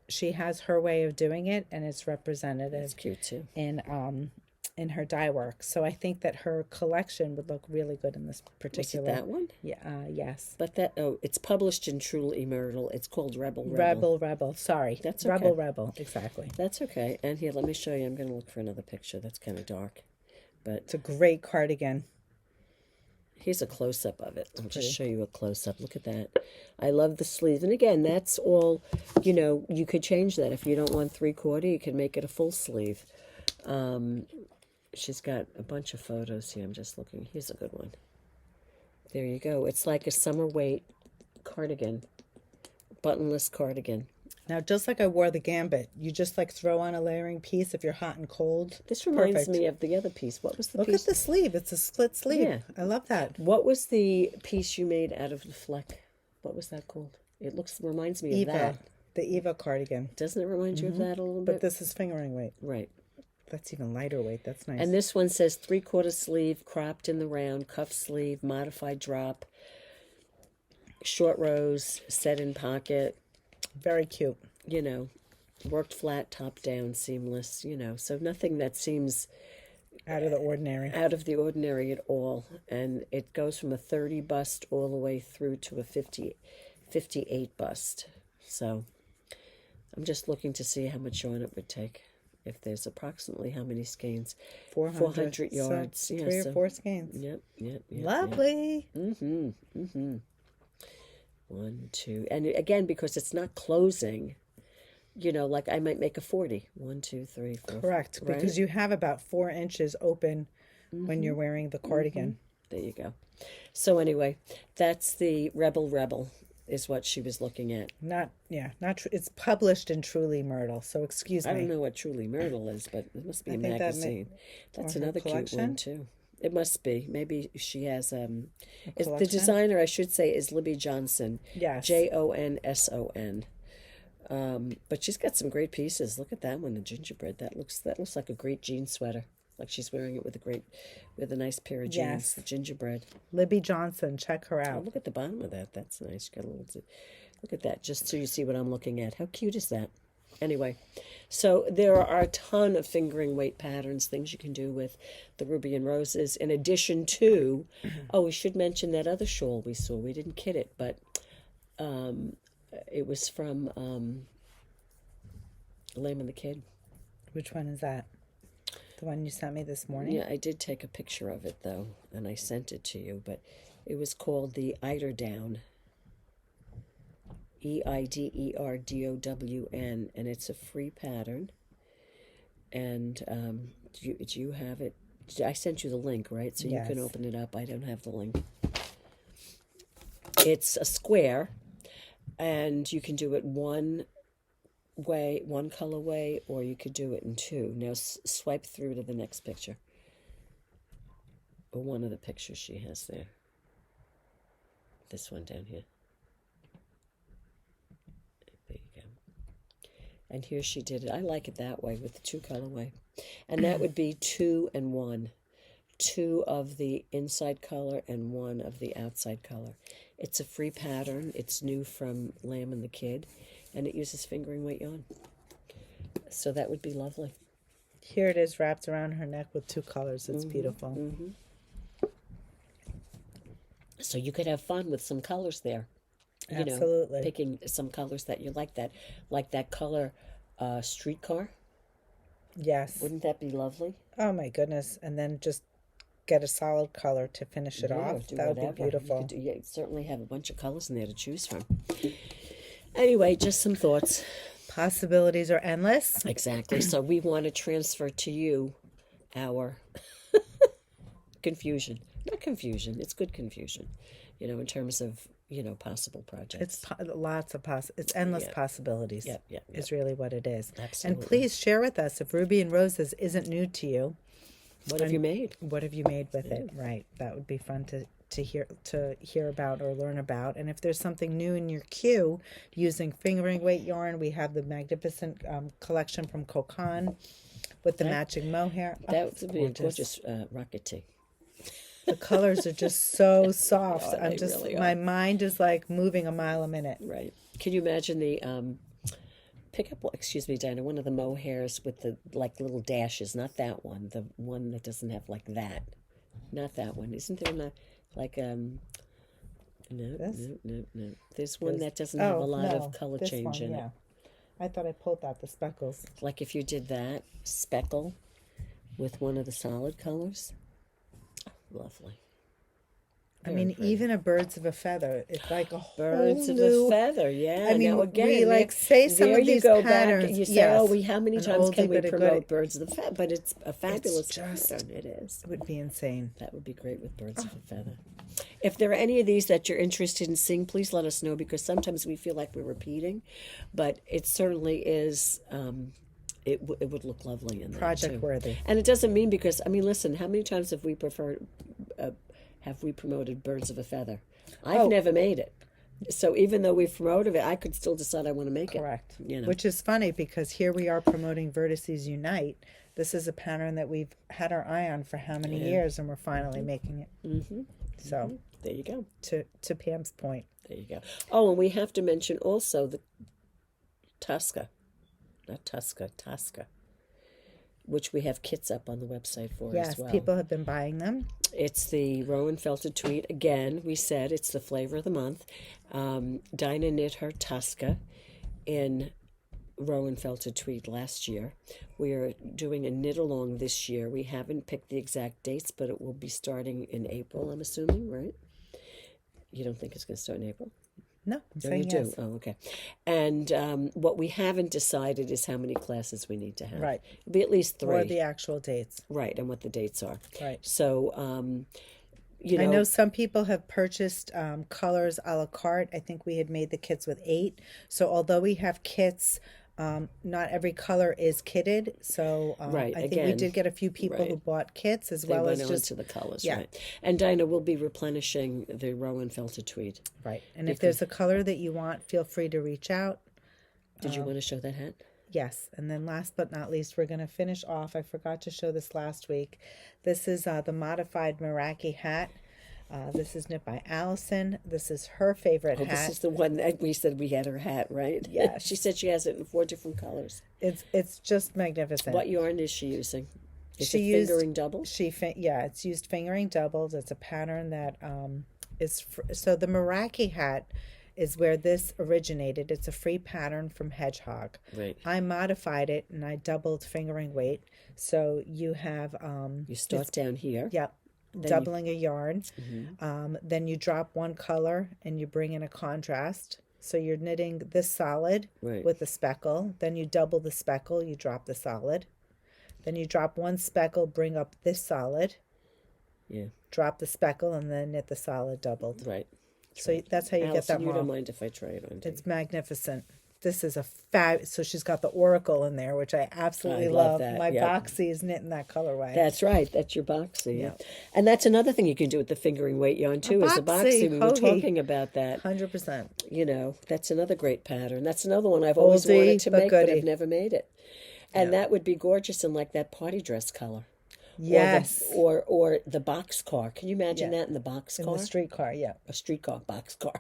she has her way of doing it, and it's representative It's cute too. in her dye work. So I think that her collection would look really good in this Was it particular. that one? Yeah. Yes. But it's published in Truly Myrtle. It's called Rebel. Rebel. Sorry. That's okay. Rebel. Exactly. That's okay. And here, let me show you. I'm going to look for another picture. That's kind of dark. But It's a great cardigan. here's a close-up of it. I'll just show you a close-up. Look at that. I love the sleeves. And again, that's all, you could change that. If you don't want 3/4, you can make it a full sleeve. She's got a bunch of photos here. I'm just looking. Here's a good one. There you go. It's like a summer weight cardigan. buttonless cardigan. Now, just like I wore the gambit, you just like throw on a layering piece if you're hot and cold. This reminds Perfect. me of the other piece. What was the Look piece? at the sleeve. It's a split sleeve. Yeah. I love that. What was the piece you made out of the fleck? What was that called? It reminds me of that. The Eva cardigan. Doesn't it remind you of that a little bit? But this is fingering weight. Right. That's even lighter weight. That's nice. And this one says 3/4 sleeve, cropped in the round, cuff sleeve, modified drop, short rows, set in pocket. Very cute. You know, worked flat, top down, seamless, you know. So nothing that seems Out of the ordinary. out of the ordinary at all. And it goes from a 30 bust all the way through to a 58 bust. So I'm just looking to see how much yarn it would take. If there's approximately how many skeins? 400 yards. So yeah, 3 or so, 4 skeins. Yep. Lovely. Mm-hmm. 1, 2. And again, because it's not closing, you know, like I might make a 40. 1, 2, 3, 4. Correct. Right? Because you have about 4 inches open when you're wearing the cardigan. There you go. So anyway, that's the Rebel is what she was looking at. It's published in Truly Myrtle, so excuse me. I don't know what Truly Myrtle is, but it must be a magazine. That's another cute one too. It must be. Maybe she has the designer, I should say, is Libby Johnson. Yes. Jonson. But she's got some great pieces. Look at that one, the gingerbread. That looks like a great jean sweater. Like she's wearing it with a nice pair of jeans. Yes. The gingerbread. Libby Johnson, check her Oh, out. look at the bottom of that. That's nice. Got a little. Look at that, just so you see what I'm looking at. How cute is that? Anyway, so there are a ton of fingering weight patterns, things you can do with the Ruby and Roses. In addition to, we should mention that other shawl we saw. We didn't kit it, but it was from Lamb and the Kid. Which one is that? The one you sent me this morning? Yeah, I did take a picture of it, though, and I sent it to you, but it was called the Eiderdown. Eiderdown, and it's a free pattern. And do you have it? I sent you the link, right? So Yes. you can open it up. I don't have the link. It's a square, and you can do it one colorway, or you could do it in 2. Now swipe through to the next picture, or one of the pictures she has there. This one down here. There you go. And here she did it. I like it that way with the 2 colorway, and that would be 2 and 1. 2 of the inside color and 1 of the outside color. It's a free pattern. It's new from Lamb and the Kid, and it uses fingering weight yarn. So that would be lovely. Here it is wrapped around her neck with 2 colors. It's beautiful. So you could have fun with some colors there. You Absolutely. know, picking some colors that you like that color streetcar. Yes. Wouldn't that be lovely? Oh my goodness. And then just get a solid color to finish it off. Do That would whatever. be beautiful. You certainly have a bunch of colors in there to choose from. Anyway, just some thoughts. Possibilities are endless. Exactly. So we want to transfer to you our confusion. Not confusion. It's good confusion, you know, in terms of, you know, possible projects. It's lots of it's endless possibilities. Yep. Is really what it is. Absolutely. And please share with us if Ruby and Roses isn't new to you. What have you made? What have you made with it? Right. That would be fun to hear about or learn about. And if there's something new in your queue using fingering weight yarn, we have the magnificent collection from Kokon with the matching mohair. That would be a gorgeous rocket tee. The colors are just so soft. Oh, I'm they just really are. my mind is like moving a mile a minute. Right. Can you imagine the Dina, one of the mohairs with the like little dashes, not that one, the one that doesn't have like that. Not that one. Isn't there not like No. There's one that doesn't have a lot of color change in it. I thought I pulled out the speckles. Like if you did that speckle with one of the solid colors. Lovely. I mean, even a birds of a feather. It's like a whole Birds of new... a feather, yeah. I mean, now again, we like say some there of you these go patterns. back and you say, yes. how many An times can oldie we but a promote goodie. Birds of the Feather? But it's a fabulous just- pattern. It is. It would be insane. That would be great with Birds of a Feather. If there are any of these that you're interested in seeing, please let us know, because sometimes we feel like we're repeating, but it certainly is. It would look lovely in there Project too. worthy. And it doesn't mean, because I mean, listen, how many times have we promoted Birds of a Feather? I've never made it. So even though we've promoted it, I could still decide I want to make Correct. it. You know. Which is funny because here we are promoting Vertices Unite. This is a pattern that we've had our eye on for how many years, and we're finally making it. So there you go. To Pam's point. There you go. Oh, and we have to mention also the Tosca, which we have kits up on the website for as well. Yes, people have been buying them. It's the Rowan Felted Tweed. Again, we said it's the flavor of the month. Dina knit her Tosca in Rowan Felted Tweed last year. We are doing a knit along this year. We haven't picked the exact dates, but it will be starting in April, I'm assuming, right? You don't think it's going to start in April? No, I'm No, saying you yes. do. Oh, okay. And what we haven't decided is how many classes we need to have. Right. It'll be at least 3. Or the actual dates. Right, and what the dates are. Right. So, you know. I know some people have purchased colors a la carte. I think we had made the kits with 8. So although we have kits, not every color is kitted. So Right, I think again, we did get a few people right. who bought kits as They well went as on just to the colors, yeah. right? And Dinah will be replenishing the Rowan Felted Tweed. right. And if there's a color that you want, feel free to reach out. Did you want to show that hat? Yes, and then last but not least, we're going to finish off. I forgot to show this last week. This is the modified Meraki hat. This is knit by Allison. This is her favorite hat. This is the one that we said we had her hat, right? Yeah. She said she has it in 4 different colors. It's just magnificent. What yarn is she using? Is She it used- fingering double? It's used fingering doubles. It's a pattern that so the Meraki hat is where this originated. It's a free pattern from Hedgehog. Right. I modified it and I doubled fingering weight. So you have You start down here. Yep. Doubling a yarn. Then you drop one color and you bring in a contrast. So you're knitting this solid Right. with a speckle. Then you double the speckle, you drop the solid. Then you drop one speckle, bring up this solid, Yeah. drop the speckle, and then knit the solid doubled. Right. So that's how you get Allison, that you don't mark. mind if I try it on? It's magnificent. This is a so she's got the oracle in there, which I absolutely I love love. that, My yep. boxy is knit in that colorway. That's right. That's your boxy. Yeah. And that's another thing you can do with the fingering weight yarn too. Is the boxy, boxy. We were hoagie. talking about that. 100%. You know, that's another great pattern. That's another one I've always Oldie, wanted to but make, but goodie. I've never made it. And that would be gorgeous in like that party dress color. Yes. Or the box car. Can you imagine Yeah. that in the box In car? the streetcar, yeah. A streetcar box car.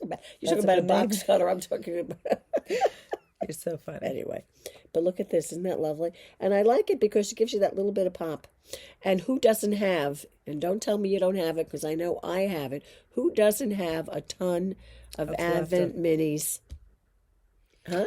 You're That's talking a about a good name. box cutter. I'm talking about. You're so funny. Anyway, but look at this. Isn't that lovely? And I like it because it gives you that little bit of pop. And who doesn't have, and don't tell me you don't have it because I know I have it, who doesn't have a ton of Advent minis? Huh?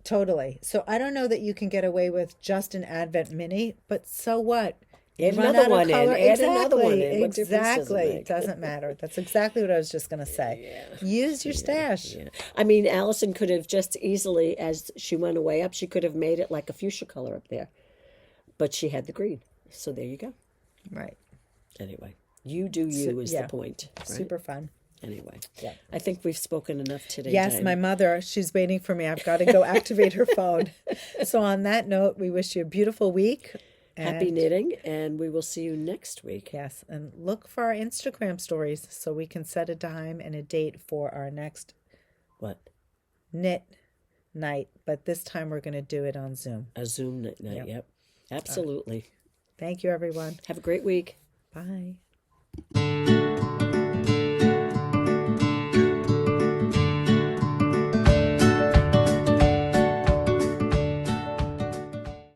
Totally. So I don't know that you can get away with just an Advent mini, but so what? Add Run another out of one in. color. Add another one in. What difference does it Exactly. make? It doesn't matter. That's exactly what I was just going to say. Use your stash. Yeah. I mean, Allison could have just easily, as she went away up, she could have made it like a fuchsia color up there. But she had the green. So there you go. Right. Anyway, you do you is yeah. the point. Right? Super fun. Anyway, Yeah. I think we've spoken enough today. Yes, Dinah. my mother, she's waiting for me. I've got to go activate her phone. So on that note, we wish you a beautiful week. Happy knitting, and we will see you next week. Yes, and look for our Instagram stories so we can set a time and a date for our next What? knit night. But this time we're going to do it on Zoom. A Zoom night. Yep. Absolutely. Thank you, everyone. Have a great week. Bye.